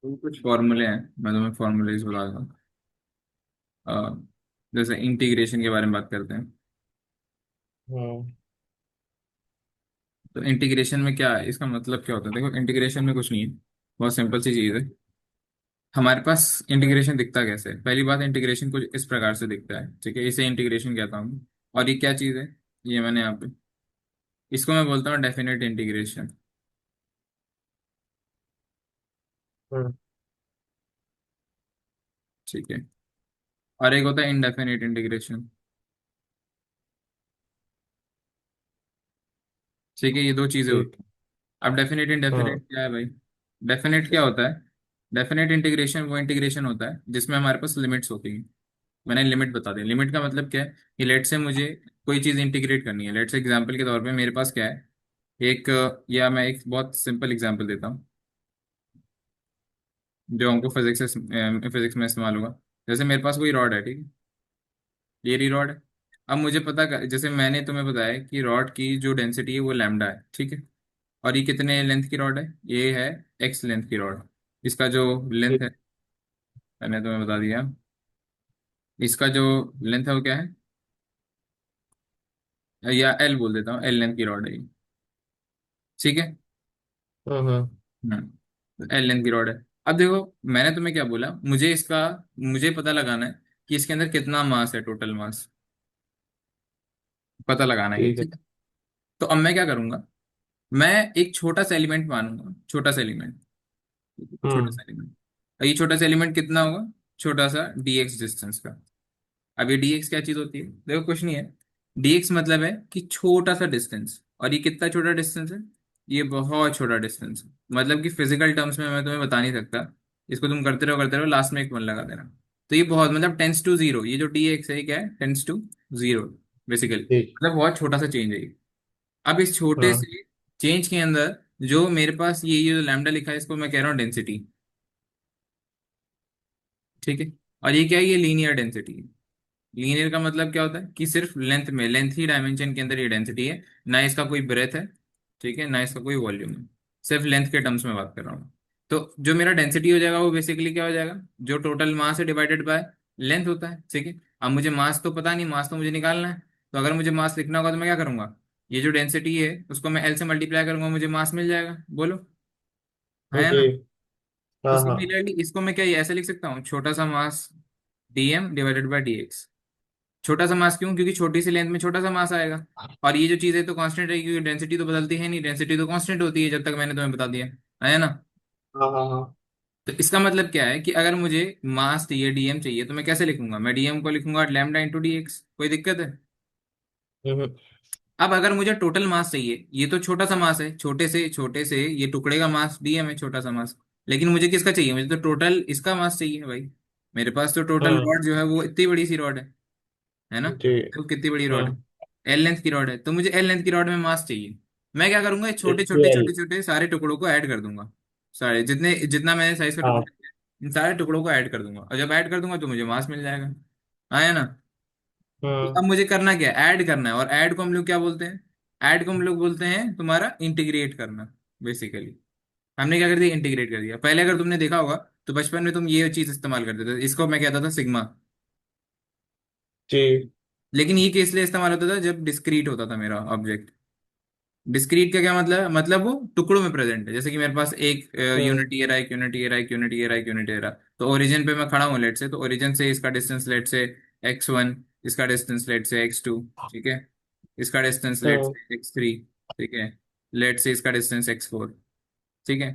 तो कुछ फॉर्मूले हैं, मैं तुम्हें फॉर्मूले बता दूँ। जैसे इंटीग्रेशन के बारे में बात करते हैं। हाँ। तो इंटीग्रेशन में क्या है, इसका मतलब क्या होता है? देखो, इंटीग्रेशन में कुछ नहीं है, बहुत सिंपल सी चीज़ है। हमारे पास इंटीग्रेशन दिखता कैसे है? पहली बात, इंटीग्रेशन कुछ इस प्रकार से दिखता है, ठीक है, इसे इंटीग्रेशन कहता हूँ। और ये क्या चीज़ है? ये मैंने यहाँ पे, इसको मैं बोलता हूँ डेफिनेट इंटीग्रेशन। हाँ। ठीक है। और एक होता है इनडेफिनेट इंटीग्रेशन। ठीक है, ये दो चीज़ें ठीक। होती हैं। अब डेफिनेट हाँ। इंडेफिनेट क्या है भाई? डेफिनेट क्या होता है? डेफिनेट इंटीग्रेशन वो इंटीग्रेशन होता है जिसमें हमारे पास लिमिट्स होती हैं। मैंने लिमिट बता दी। लिमिट का मतलब क्या है कि लेट से मुझे कोई चीज़ इंटीग्रेट करनी है। लेट से एग्जांपल के तौर पे मेरे पास क्या है, एक, या मैं एक बहुत सिंपल एग्जांपल देता हूँ जो हमको फिजिक्स में इस्तेमाल होगा। जैसे मेरे पास कोई रॉड है, ठीक है, ये रही रॉड है। अब मुझे जैसे मैंने तुम्हें बताया कि रॉड की जो डेंसिटी है वो लैम्डा है, ठीक है। और ये कितने लेंथ की रॉड है? ये है एक्स लेंथ की रॉड। इसका जो लेंथ ठीक। है, मैंने तुम्हें बता दिया, इसका जो लेंथ है वो क्या है, या एल बोल देता हूँ, एल लेंथ की रॉड है ये। ठीक है। हाँ। हाँ। एल लेंथ की रॉड है। अब देखो, मैंने तुम्हें क्या बोला, मुझे पता लगाना है कि इसके अंदर कितना मास है, टोटल मास पता लगाना है ये, ठीक है। ठीक है। तो अब मैं क्या करूंगा, मैं एक छोटा सा एलिमेंट मानूंगा, छोटा सा एलिमेंट, छोटा हम्म। सा एलिमेंट। ये छोटा सा एलिमेंट कितना होगा? छोटा सा dx डिस्टेंस का। अब ये dx क्या चीज होती है? देखो, कुछ नहीं है। dx मतलब है कि छोटा सा डिस्टेंस, और ये कितना छोटा डिस्टेंस है? ये बहुत छोटा डिस्टेंस है। मतलब कि फिजिकल टर्म्स में मैं तुम्हें बता नहीं सकता। इसको तुम करते रहो, लास्ट में एक मन लगा देना। तो ये बहुत, मतलब टेंस टू जीरो, ये जो dx है ये क्या है? Tends to zero basically. ठीक। मतलब बहुत छोटा सा चेंज है ये। अब इस छोटे हाँ। से चेंज के अंदर जो मेरे पास ये जो लैम्डा लिखा है, इसको मैं कह रहा हूँ डेंसिटी। ठीक है। और ये क्या है? ये लीनियर डेंसिटी है। लीनियर का मतलब क्या होता है कि सिर्फ लेंथ में, लेंथ ही डायमेंशन के अंदर ये डेंसिटी है। ना इसका कोई ब्रेथ है, ठीक है, ना इसका कोई वॉल्यूम है। सिर्फ लेंथ के टर्म्स में बात कर रहा हूँ। तो जो मेरा डेंसिटी हो जाएगा वो बेसिकली क्या हो जाएगा? जो टोटल मास है डिवाइडेड बाय लेंथ होता है, ठीक है। अब मुझे मास तो पता नहीं, मास तो मुझे निकालना है। तो अगर मुझे मास लिखना होगा तो मैं क्या करूंगा? ये जो डेंसिटी है उसको मैं एल से मल्टीप्लाई करूंगा, मुझे मास मिल जाएगा। बोलो, है ओके। ना? तो हाँ। हाँ। सिमिलरली इसको मैं क्या ऐसे लिख सकता हूँ, छोटा सा मास dm डिवाइडेड बाय dx। छोटा सा मास क्यों? क्योंकि छोटी सी लेंथ में छोटा सा मास आएगा। और ये जो चीज़ है तो कांस्टेंट रहेगी, क्योंकि डेंसिटी तो बदलती है नहीं, डेंसिटी तो कांस्टेंट होती है, जब तक मैंने तुम्हें बता दिया है ना। हाँ। हाँ। हाँ। तो इसका मतलब क्या है कि अगर मुझे मास चाहिए, डीएम चाहिए, तो मैं कैसे लिखूंगा? मैं डीएम को लिखूंगा लैम्डा इंटू dx। कोई दिक्कत है? हम्म। अब अगर मुझे टोटल मास चाहिए, ये तो छोटा सा मास है, छोटे से ये टुकड़े का मास डीएम है, छोटा सा मास। लेकिन मुझे किसका चाहिए? मुझे तो टोटल इसका मास चाहिए भाई। मेरे पास तो टोटल हाँ। रॉड जो है वो इतनी बड़ी सी रॉड है ना। ठीक। तो कितनी बड़ी रॉड है? हाँ। एल लेंथ की रॉड है, तो मुझे एल लेंथ की रॉड में मास चाहिए। मैं क्या करूंगा, ये छोटे छोटे ट्वेल्व। छोटे छोटे सारे टुकड़ों को ऐड कर दूंगा। सारे जितने जितना मैंने साइज का हाँ। टुकड़ा किया, इन सारे टुकड़ों को ऐड कर दूंगा, और जब ऐड कर दूंगा तो मुझे मास मिल जाएगा। आया ना? तो अब हाँ। मुझे करना क्या है? ऐड करना है। और ऐड को हम लोग क्या बोलते हैं? ऐड को हम लोग बोलते हैं तुम्हारा इंटीग्रेट करना, बेसिकली। हमने क्या कर दिया? इंटीग्रेट कर दिया। पहले अगर तुमने देखा होगा तो बचपन में तुम ये चीज इस्तेमाल करते थे, इसको मैं कहता था सिग्मा। ठीक। लेकिन ये किस लिए इस्तेमाल होता था? जब डिस्क्रीट होता था मेरा ऑब्जेक्ट। डिस्क्रीट का क्या मतलब है? मतलब वो टुकड़ों में प्रेजेंट है। जैसे कि मेरे पास एक हाँ। यूनिट ये रहा, एक यूनिट ये रहा, एक यूनिट ये रहा, एक यूनिट ये रहा। तो ओरिजिन पे मैं खड़ा हूँ लेट से, तो ओरिजिन से इसका डिस्टेंस लेट से x1, इसका डिस्टेंस लेट से x2, ठीक है, इसका डिस्टेंस लेट हाँ। से x3, ठीक है, लेट से इसका डिस्टेंस x4, ठीक है।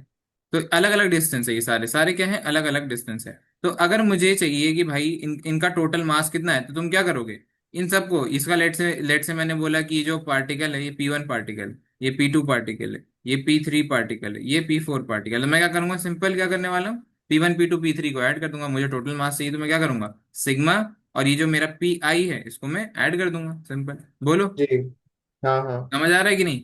तो अलग अलग डिस्टेंस है, ये सारे सारे क्या है? अलग अलग डिस्टेंस है। तो अगर मुझे चाहिए कि भाई इनका टोटल मास कितना है, तो तुम क्या करोगे? इन सबको, इसका लेट से मैंने बोला कि जो पार्टिकल है ये P1 पार्टिकल, ये P2 पार्टिकल है, ये P3 पार्टिकल है, ये P4 पार्टिकल है। मैं क्या करूंगा? सिंपल क्या करने वाला हूँ, P1 P2 P3 को ऐड कर दूंगा। मुझे टोटल मास चाहिए तो मैं क्या करूंगा? सिग्मा, और ये जो मेरा Pi है इसको मैं ऐड कर दूंगा, सिंपल। बोलो, जी। हाँ। हाँ। समझ आ रहा है कि नहीं?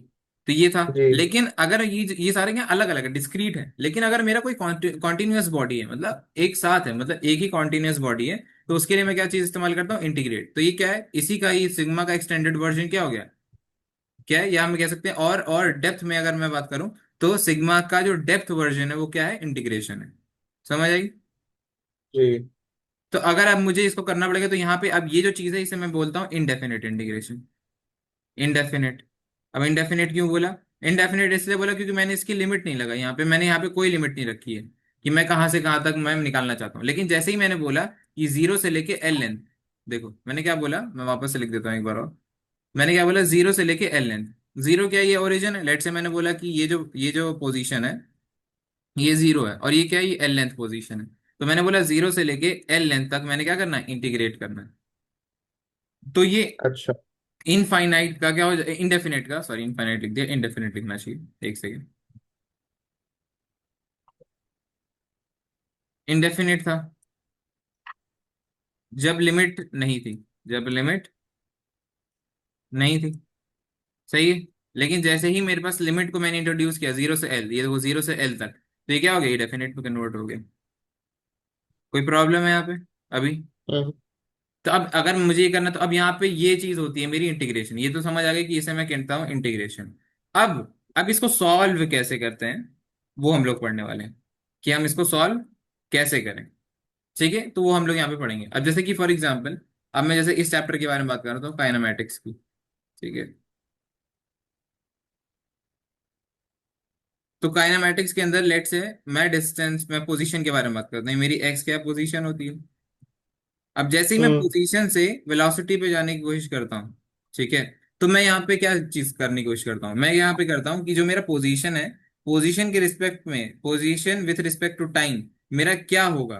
तो ये था। जी। लेकिन अगर ये सारे क्या अलग अलग है, डिस्क्रीट है। लेकिन अगर मेरा कोई कॉन्टिन्यूअस बॉडी है, मतलब एक साथ है, मतलब एक ही कॉन्टिन्यूअस बॉडी है, तो उसके लिए मैं क्या चीज इस्तेमाल करता हूँ? इंटीग्रेट। तो ये क्या है? इसी का, ये सिग्मा का एक्सटेंडेड वर्जन क्या हो गया? क्या है, या हम कह सकते हैं, और डेप्थ में अगर मैं बात करूं, तो सिग्मा का जो डेप्थ वर्जन है वो क्या है? इंटीग्रेशन है। समझ आई? जी। तो अगर अब मुझे इसको करना पड़ेगा तो यहाँ पे अब ये जो चीज है इसे मैं बोलता हूँ इनडेफिनेट इंटीग्रेशन। इनडेफिनेट। अब इनडेफिनेट क्यों बोला? इनडेफिनेट इसलिए बोला क्योंकि मैंने इसकी लिमिट नहीं लगा यहाँ पे, मैंने यहाँ पे कोई लिमिट नहीं रखी है कि मैं कहाँ से कहाँ तक मैं निकालना चाहता हूँ। लेकिन जैसे ही मैंने बोला कि जीरो से लेके एल लेंथ, देखो मैंने क्या बोला, मैं वापस से लिख देता हूँ एक बार और। मैंने क्या बोला, जीरो से लेके एल लेंथ। जीरो क्या है, ये ओरिजिन है। लेट से मैंने बोला कि ये जो पोजीशन है ये जीरो है, और ये क्या है, ये एल लेंथ पोजीशन है। तो मैंने बोला जीरो से लेके एल लेंथ तक मैंने क्या करना है, इंटीग्रेट करना है। तो ये अच्छा। इनफाइनाइट का क्या हो जाए, इंडेफिनेट का, सॉरी इनफाइनाइट लिख दिया, इंडेफिनेट लिखना चाहिए, एक सेकेंड। इंडेफिनेट था जब लिमिट नहीं थी, जब लिमिट नहीं थी, सही है। लेकिन जैसे ही मेरे पास लिमिट को मैंने इंट्रोड्यूस किया जीरो से एल, ये वो जीरो से एल तक, तो ये क्या हो गया, ये डेफिनेट में कन्वर्ट हो गया। कोई प्रॉब्लम है यहाँ पे अभी? हम्म। तो अब अगर मुझे ये करना, तो अब यहाँ पे ये चीज होती है मेरी इंटीग्रेशन, ये तो समझ आ गई कि इसे मैं कहता हूँ इंटीग्रेशन। अब इसको सॉल्व कैसे करते हैं वो हम लोग पढ़ने वाले हैं, कि हम इसको सॉल्व कैसे करें। ठीक है, तो वो हम लोग यहाँ पे पढ़ेंगे। अब जैसे कि फॉर एग्जाम्पल, अब मैं जैसे इस चैप्टर के बारे में बात कर रहा हूँ काइनेमेटिक्स की। ठीक है, तो काइनेमेटिक्स के अंदर लेट से मैं डिस्टेंस, मैं पोजीशन के बारे में बात करता हूँ, मेरी एक्स क्या पोजीशन होती है। अब जैसे ही मैं हम्म। पोजीशन से वेलोसिटी पे जाने की कोशिश करता हूँ, ठीक है, तो मैं यहाँ पे क्या चीज करने की कोशिश करता हूँ, मैं यहाँ पे करता हूँ कि जो मेरा पोजीशन है, पोजीशन के रिस्पेक्ट में, position with respect to time मेरा क्या होगा,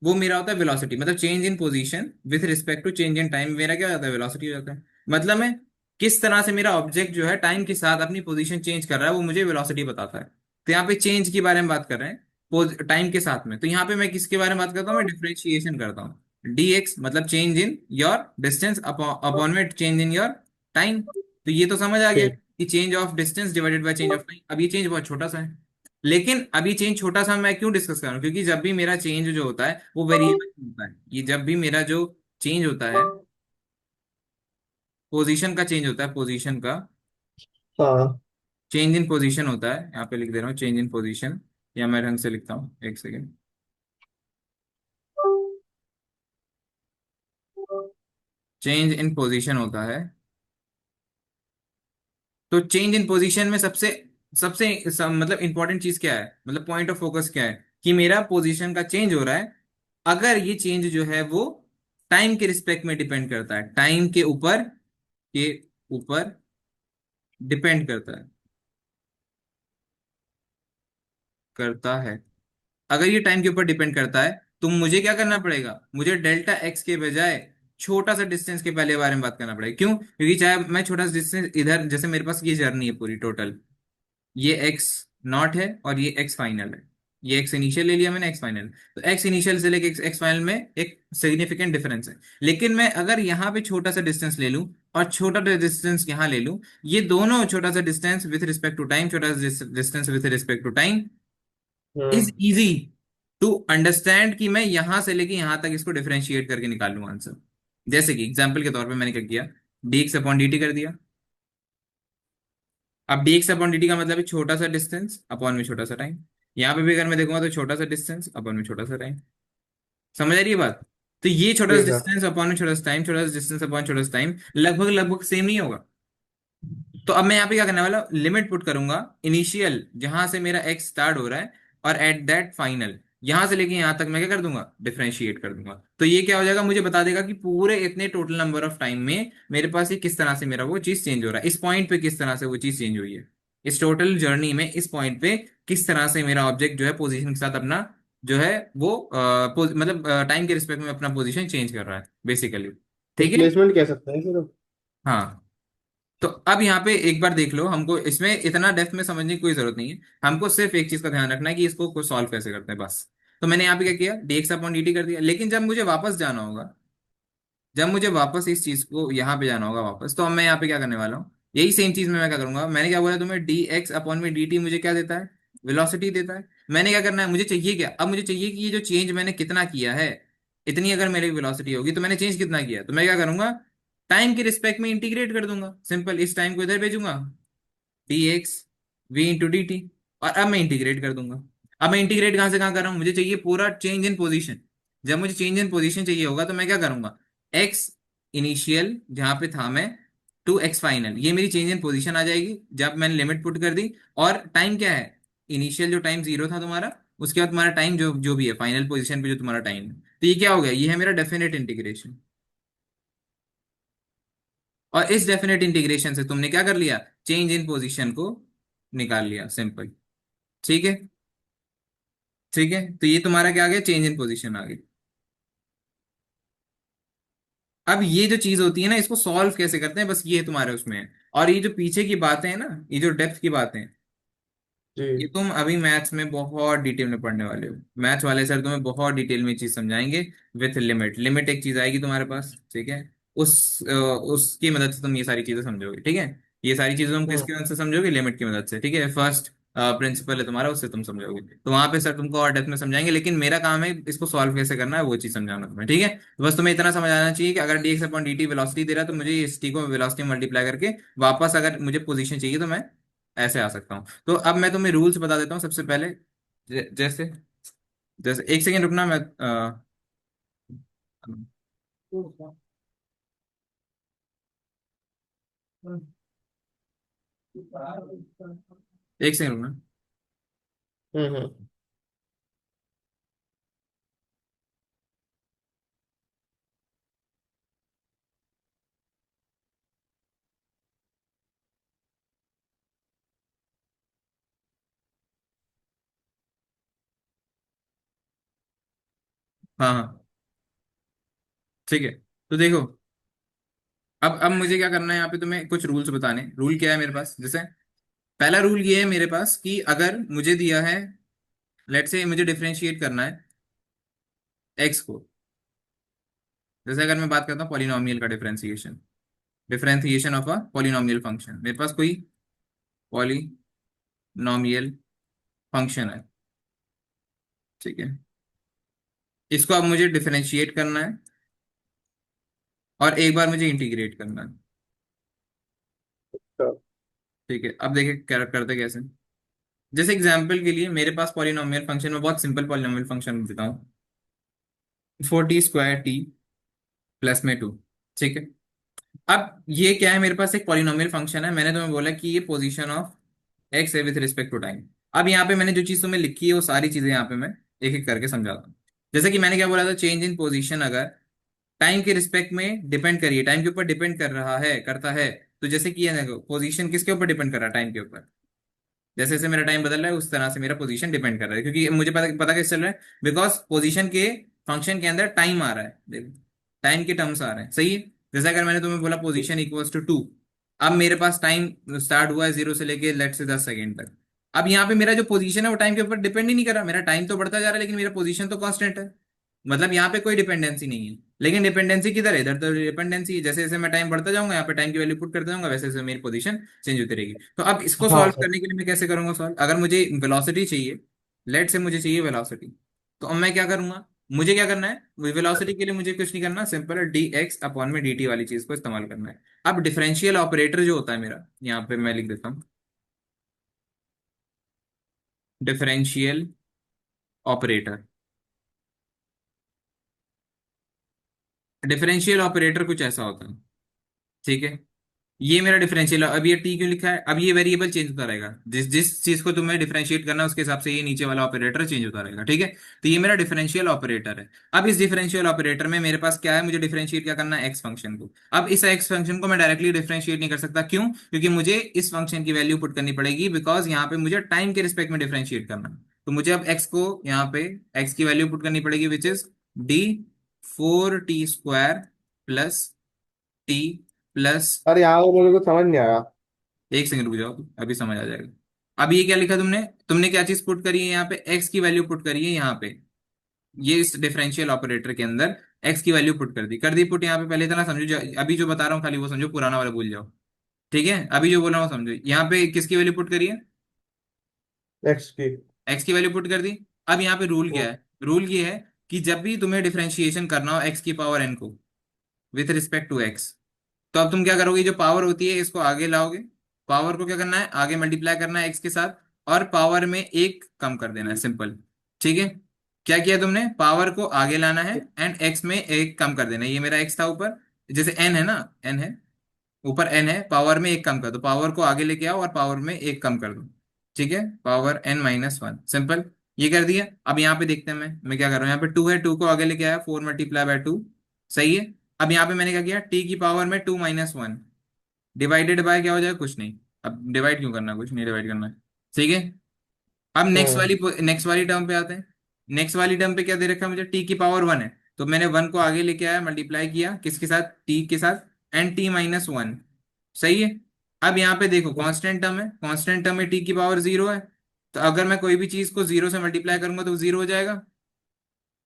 वो मेरा होता है वेलोसिटी। मतलब change in position with respect to change in time मेरा क्या हो जाता है, वेलोसिटी हो जाता है। मतलब मैं किस तरह से मेरा ऑब्जेक्ट जो है टाइम के साथ अपनी पोजीशन चेंज कर रहा है वो मुझे वेलोसिटी बताता है। तो यहाँ पे चेंज के बारे में बात कर रहे हैं टाइम के साथ में, तो यहाँ पे मैं किसके बारे में बात करता हूँ, मैं डिफ्रेंशिएशन करता हूँ। dx मतलब change in your distance upon में चेंज इन योर टाइम। तो ये तो समझ आ गया ठीक। कि change of distance divided by change of time. अब ये चेंज बहुत छोटा सा है, लेकिन अभी चेंज छोटा सा मैं क्यों डिस्कस कर रहा हूँ, क्योंकि जब भी मेरा चेंज जो होता है वो वेरिएबल होता है। ये जब भी मेरा जो चेंज होता है, पोजीशन का चेंज होता है, पोजीशन का हाँ। चेंज इन पोजीशन होता है, यहाँ पे लिख दे रहा हूँ चेंज इन पोजीशन, या मैं ढंग से लिखता हूँ, एक सेकेंड। चेंज इन पोजीशन होता है, तो चेंज इन पोजीशन में सबसे सबसे मतलब इंपॉर्टेंट चीज क्या है, मतलब पॉइंट ऑफ फोकस क्या है, कि मेरा पोजीशन का चेंज हो रहा है। अगर ये चेंज जो है वो टाइम के रिस्पेक्ट में डिपेंड करता है, टाइम के ऊपर डिपेंड करता है। अगर ये टाइम के ऊपर डिपेंड करता है तो मुझे क्या करना पड़ेगा, मुझे डेल्टा एक्स के बजाय छोटा सा डिस्टेंस के पहले बारे में बात करना पड़ेगा। क्यों? क्योंकि चाहे मैं छोटा सा डिस्टेंस इधर, जैसे मेरे पास ये जर्नी है पूरी टोटल, ये एक्स नॉट है और ये एक्स फाइनल है। ये एक्स इनिशियल ले लिया मैंने, एक्स फाइनल। तो एक्स इनिशियल से लेके एक्स फाइनल में एक सिग्निफिकेंट डिफरेंस है। लेकिन मैं अगर यहाँ पे छोटा सा डिस्टेंस ले लूं और छोटा डिस्टेंस यहाँ ले लूं, ये दोनों छोटा सा distance with respect to time, छोटा सा distance with respect to time is hmm. Easy to understand, कि मैं यहां से लेके यहां तक इसको डिफरेंशिएट करके निकाल लूं आंसर। जैसे कि एग्जाम्पल के तौर पे मैंने क्या किया, dx अपॉन dt कर दिया। अब dx अपॉन dt का मतलब है छोटा सा डिस्टेंस अपॉन में छोटा सा टाइम। यहाँ पे भी अगर मैं देखूंगा तो छोटा सा डिस्टेंस अपॉन में छोटा सा टाइम। समझ आ रही है बात? तो ये छोटा सा ठीक है। डिस्टेंस अपॉन में छोटा सा टाइम, छोटा सा डिस्टेंस अपॉन छोटा सा टाइम लगभग लगभग सेम नहीं होगा। तो अब मैं यहाँ पे क्या करने वाला, लिमिट पुट करूंगा इनिशियल जहां से मेरा एक्स स्टार्ट हो रहा है, और एट दैट फाइनल यहां से लेके यहां तक मैं क्या कर दूंगा, डिफरेंशिएट कर दूंगा। तो ये क्या हो जाएगा, मुझे बता देगा कि पूरे इतने टोटल नंबर ऑफ टाइम में मेरे पास ये किस तरह से मेरा वो चीज चेंज हो रहा है, इस पॉइंट पे किस तरह से वो चीज चेंज हुई है, इस टोटल जर्नी में इस पॉइंट पे किस तरह से मेरा ऑब्जेक्ट जो है पोजीशन के साथ अपना जो है वो मतलब टाइम के रिस्पेक्ट में अपना पोजीशन चेंज कर रहा है बेसिकली। ठीक है। डिस्प्लेसमेंट कह सकते हैं सिर्फ। हाँ, तो अब यहाँ पे एक बार देख लो, हमको इसमें इतना डेप्थ में समझने की कोई जरूरत नहीं है। हमको सिर्फ एक चीज का ध्यान रखना है कि इसको को सॉल्व कैसे करते हैं, बस। तो मैंने यहाँ पे क्या किया, dx अपॉन dt कर दिया। लेकिन जब मुझे वापस जाना होगा, जब मुझे वापस इस चीज को यहाँ पे जाना होगा वापस, तो अब मैं यहाँ पे क्या करने वाला हूँ, यही सेम चीज में मैं क्या करूंगा, मैंने क्या बोला तुम्हें, dx अपॉन में dt मुझे क्या देता है, वेलोसिटी देता है। मैंने क्या करना है, मुझे चाहिए क्या, अब मुझे चाहिए कि ये जो चेंज मैंने कितना किया है, इतनी अगर मेरी वेलोसिटी होगी तो मैंने चेंज कितना किया, तो मैं क्या करूंगा, टाइम के रिस्पेक्ट में इंटीग्रेट कर दूंगा। सिंपल, इस टाइम को इधर भेजूंगा, dx v इंटू dt, और अब मैं इंटीग्रेट कर दूंगा। अब मैं इंटीग्रेट कहां से कहां कर रहा हूं, मुझे चाहिए पूरा चेंज इन पोजीशन। जब मुझे चेंज इन पोजीशन चाहिए होगा तो मैं क्या करूंगा, एक्स इनिशियल जहां पे था मैं, टू एक्स फाइनल, ये मेरी चेंज इन पोजीशन आ जाएगी जब मैंने लिमिट पुट कर दी। और टाइम क्या है, इनिशियल जो टाइम जीरो था तुम्हारा, उसके बाद तुम्हारा टाइम जो जो भी है फाइनल पोजीशन पे जो तुम्हारा टाइम है, तो ये क्या हो गया, ये है मेरा डेफिनेट इंटीग्रेशन। और इस डेफिनेट इंटीग्रेशन से तुमने क्या कर लिया, चेंज इन पोजीशन को निकाल लिया, सिंपल। ठीक है। ठीक है, तो ये तुम्हारा क्या आ गया, चेंज इन पोजीशन आ गया। अब ये जो चीज होती है ना, इसको सॉल्व कैसे करते हैं, बस ये तुम्हारे उसमें है। और ये जो पीछे की बातें हैं ना, ये जो डेप्थ की बातें हैं, ये जी। तुम अभी मैथ्स में बहुत डिटेल में पढ़ने वाले हो। मैथ्स वाले सर तुम्हें बहुत डिटेल में चीज समझाएंगे। विथ लिमिट, लिमिट एक चीज आएगी तुम्हारे पास, ठीक है। उसकी मदद से तुम ये सारी चीजें समझोगे, ठीक है। ये सारी चीजें तुम हम्म। किसकी मदद से समझोगे, लिमिट की मदद से, ठीक है। फर्स्ट प्रिंसिपल है तुम्हारा, उससे तुम समझोगे, तो वहां पे सर तुमको और डेप्थ में समझाएंगे, लेकिन मेरा काम है इसको सॉल्व कैसे करना है वो चीज समझाना तुम्हें, ठीक है। तो बस तुम्हें इतना समझ आना चाहिए कि अगर d x upon d t velocity दे रहा है, तो मुझे इस टी को वेलोसिटी मल्टीप्लाई करके वापस अगर मुझे पोजीशन चाहिए तो मैं ऐसे आ सकता हूँ। तो अब मैं तुम्हें रूल्स बता देता हूँ सबसे पहले। जैसे, जैसे एक सेकेंड रुकना, मैं एक सेकेंड रुकना। हम्म। हाँ हाँ, ठीक है। तो देखो, अब मुझे क्या करना है, यहाँ पे तुम्हें कुछ रूल्स बताने। रूल क्या है मेरे पास, जैसे पहला रूल ये है मेरे पास कि अगर मुझे दिया है, लेट से मुझे डिफरेंशिएट करना है एक्स को। जैसे अगर मैं बात करता हूँ पॉलिनोमियल का differentiation, differentiation of a polynomial function, मेरे पास कोई पॉलिनोमियल फंक्शन है, ठीक है। इसको अब मुझे डिफरेंशिएट करना है और एक बार मुझे इंटीग्रेट करना है, अच्छा। ठीक है। अब देखिए क्या करते कैसे। जैसे एग्जांपल के लिए मेरे पास पॉलिनोमियल फंक्शन में, बहुत सिंपल पॉलिनोमियल फंक्शन देता हूँ, 4t² प्लस में 2, ठीक है। अब ये क्या है, मेरे पास एक पॉलिनोमियल फंक्शन है, मैंने तुम्हें बोला कि ये पोजीशन ऑफ एक्स है विथ रिस्पेक्ट टू टाइम। अब यहाँ पे मैंने जो चीज तुम्हें लिखी है वो सारी चीजें यहाँ पे मैं एक एक करके समझाता हूँ। जैसे कि मैंने क्या बोला था, चेंज इन पोजीशन अगर टाइम के रिस्पेक्ट में डिपेंड करिए, टाइम के ऊपर डिपेंड कर रहा है, करता है। तो जैसे कि ये पोजीशन किसके ऊपर डिपेंड कर रहा है, टाइम के ऊपर। जैसे जैसे मेरा टाइम बदल रहा है उस तरह से मेरा पोजीशन डिपेंड कर रहा है, क्योंकि मुझे पता पता कैसे चल रहा है, बिकॉज पोजीशन के फंक्शन के अंदर टाइम आ रहा है, देखो टाइम के टर्म्स आ रहे हैं, सही है। जैसे अगर मैंने तुम्हें बोला पोजीशन इक्वल्स टू 2, अब मेरे पास टाइम स्टार्ट हुआ है जीरो से लेके लेट से 10 सेकेंड तक। अब यहाँ पे मेरा जो पोजीशन है वो टाइम के ऊपर डिपेंड ही नहीं कर रहा, मेरा टाइम तो बढ़ता जा रहा है लेकिन मेरा पोजीशन तो कांस्टेंट है। मतलब यहाँ पे कोई डिपेंडेंसी नहीं है। लेकिन डिपेंडेंसी किधर है, इधर तो डिपेंडेंसी है। जैसे जैसे मैं टाइम बढ़ता जाऊंगा, यहाँ पे टाइम की वैल्यू पुट करता जाऊंगा, वैसे वैसे मेरी पोजीशन चेंज होती रहेगी। तो अब इसको हाँ सॉल्व सर। करने के लिए मैं कैसे करूंगा सॉल्व, अगर मुझे वेलोसिटी चाहिए, लेट से मुझे चाहिए वेलोसिटी, तो अब मैं क्या करूंगा, मुझे क्या करना है, वेलोसिटी के लिए मुझे कुछ नहीं करना, सिंपल है डी एक्स अपॉन में डी टी वाली चीज को इस्तेमाल करना है। अब डिफरेंशियल ऑपरेटर जो होता है मेरा, यहाँ पे मैं लिख देता हूँ, डिफरेंशियल ऑपरेटर। डिफरेंशियल ऑपरेटर कुछ ऐसा होता है, ठीक है। ये मेरा डिफरेंशियल, अब ये टी क्यों लिखा है, अब ये वेरिएबल चेंज होता रहेगा, जिस जिस चीज को तुम्हें डिफरेंशिएट करना है उसके हिसाब से ये नीचे वाला ऑपरेटर चेंज होता रहेगा, ठीक है। तो ये मेरा डिफरेंशियल ऑपरेटर है। अब इस डिफरेंशियल ऑपरेटर में मेरे पास क्या है, मुझे डिफरेंशिएट क्या करना है, एक्स फंक्शन को। अब इस एक्स फंक्शन को मैं डायरेक्टली डिफरेंशिएट नहीं कर सकता, क्यों, क्योंकि मुझे इस फंक्शन की वैल्यू पुट करनी पड़ेगी, बिकॉज यहाँ पे मुझे टाइम के रिस्पेक्ट में डिफरेंशिएट करना है। तो मुझे अब एक्स को यहाँ पे, एक्स की वैल्यू पुट करनी पड़ेगी, which is D 4t² plus T plus, अरे यहाँ वो मेरे को समझ नहीं आया। एक सेकंड रुक जाओ, अभी समझ आ जाएगा। अब ये क्या लिखा तुमने, तुमने क्या चीज पुट करी है यहाँ पे, एक्स की वैल्यू पुट करी है यहाँ पे, ये इस डिफरेंशियल ऑपरेटर के अंदर एक्स की वैल्यू पुट कर दी पुट यहाँ पे। पहले इतना समझो, अभी जो बता रहा हूँ खाली वो समझो, पुराना वाला भूल जाओ, ठीक है। अभी जो बोल रहा हूँ समझो, यहाँ पे किसकी वैल्यू पुट करी है, एक्स की। एक्स की वैल्यू पुट कर दी। अब यहाँ पे रूल क्या हम्म। है, रूल ये है कि जब भी तुम्हें डिफरेंशिएशन करना हो एक्स की पावर एन को विथ रिस्पेक्ट टू एक्स, तो अब तुम क्या करोगे, जो पावर होती है इसको आगे लाओगे, पावर को क्या करना है, आगे मल्टीप्लाई करना है एक्स के साथ, और पावर में एक कम कर देना है, सिंपल। ठीक है, क्या किया तुमने, पावर को आगे लाना है एंड एक्स में एक कम कर देना है। ये मेरा एक्स था ऊपर, जैसे एन है ना, एन है, ऊपर एन है, पावर में एक कम कर दो, पावर को आगे लेके आओ और पावर में एक कम कर दो। ठीक है, power n minus one, simple. ये कर दिया। अब यहाँ पे देखते हैं, मैं क्या कर रहा हूँ, यहाँ पे टू है, टू को आगे लेके आया, 4 × 2। सही है। अब यहाँ पे मैंने क्या किया, टी की पावर में 2 - 1 डिवाइडेड बाय क्या हो जाएगा, कुछ नहीं। अब डिवाइड क्यों करना है, कुछ नहीं डिवाइड करना है। ठीक है। अब हम्म नेक्स्ट वाली टर्म पे आते हैं। नेक्स्ट वाली टर्म पे क्या दे रखा है मुझे, टी की पावर 1 है, तो मैंने 1 को आगे लेके आया, मल्टीप्लाई किया किसके साथ, टी के साथ, एंड t - 1। सही है। अब यहाँ पे देखो कांस्टेंट टर्म है, कांस्टेंट टर्म में टी की पावर 0 है, तो अगर मैं कोई भी चीज को 0 से मल्टीप्लाई करूंगा तो 0 हो जाएगा।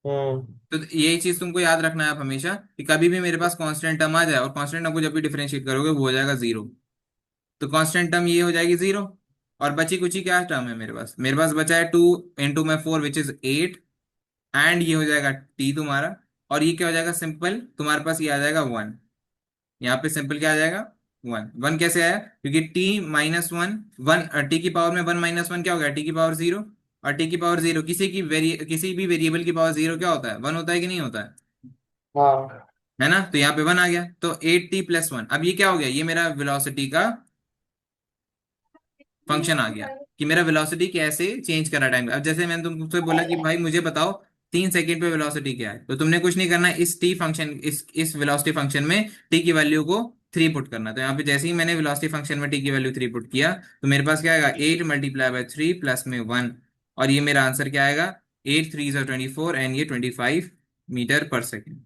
हम्म तो यही चीज तुमको याद रखना है आप हमेशा, कि कभी भी मेरे पास कांस्टेंट टर्म आ जाए, और कांस्टेंट टर्म को जब भी डिफरेंशिएट करोगे वो हो जाएगा 0। तो कांस्टेंट टर्म ये हो जाएगी 0। और बची कुची क्या टर्म है मेरे पास बचा है 2 × 4 विच इज 8, एंड ये हो जाएगा टी तुम्हारा। और ये क्या हो जाएगा, सिंपल तुम्हारे पास ये आ जाएगा 1। यहाँ पे सिंपल क्या आ जाएगा, 1। 1 कैसे आया, क्योंकि t - 1, 1 टी की पावर में 1 - 1 क्या हो गया, टी की पावर 0। और टी की पावर 0, किसी भी वेरिएबल की पावर 0 क्या होता है, 1 होता है कि नहीं होता हाँ है ना। तो यहाँ पे 1 आ गया, तो 8t + 1। अब ये क्या हो गया, ये मेरा वेलोसिटी का फंक्शन आ गया, कि मेरा वेलोसिटी कैसे चेंज करा टाइम। अब जैसे मैंने तुमसे बोला कि भाई मुझे बताओ 3 सेकंड पे वेलोसिटी क्या है, तो तुमने कुछ नहीं करना है, इस टी फंक्शन, इस वेलोसिटी फंक्शन में टी की वैल्यू को 3 पुट करना। तो यहाँ पे जैसे ही मैंने वेलोसिटी फंक्शन में टी की वैल्यू 3 पुट किया, तो मेरे पास क्या आएगा, 8 × 3 प्लस में 1। और ये मेरा आंसर क्या आएगा, 8 × 3 = 24, एंड ये 25 मीटर पर सेकेंड।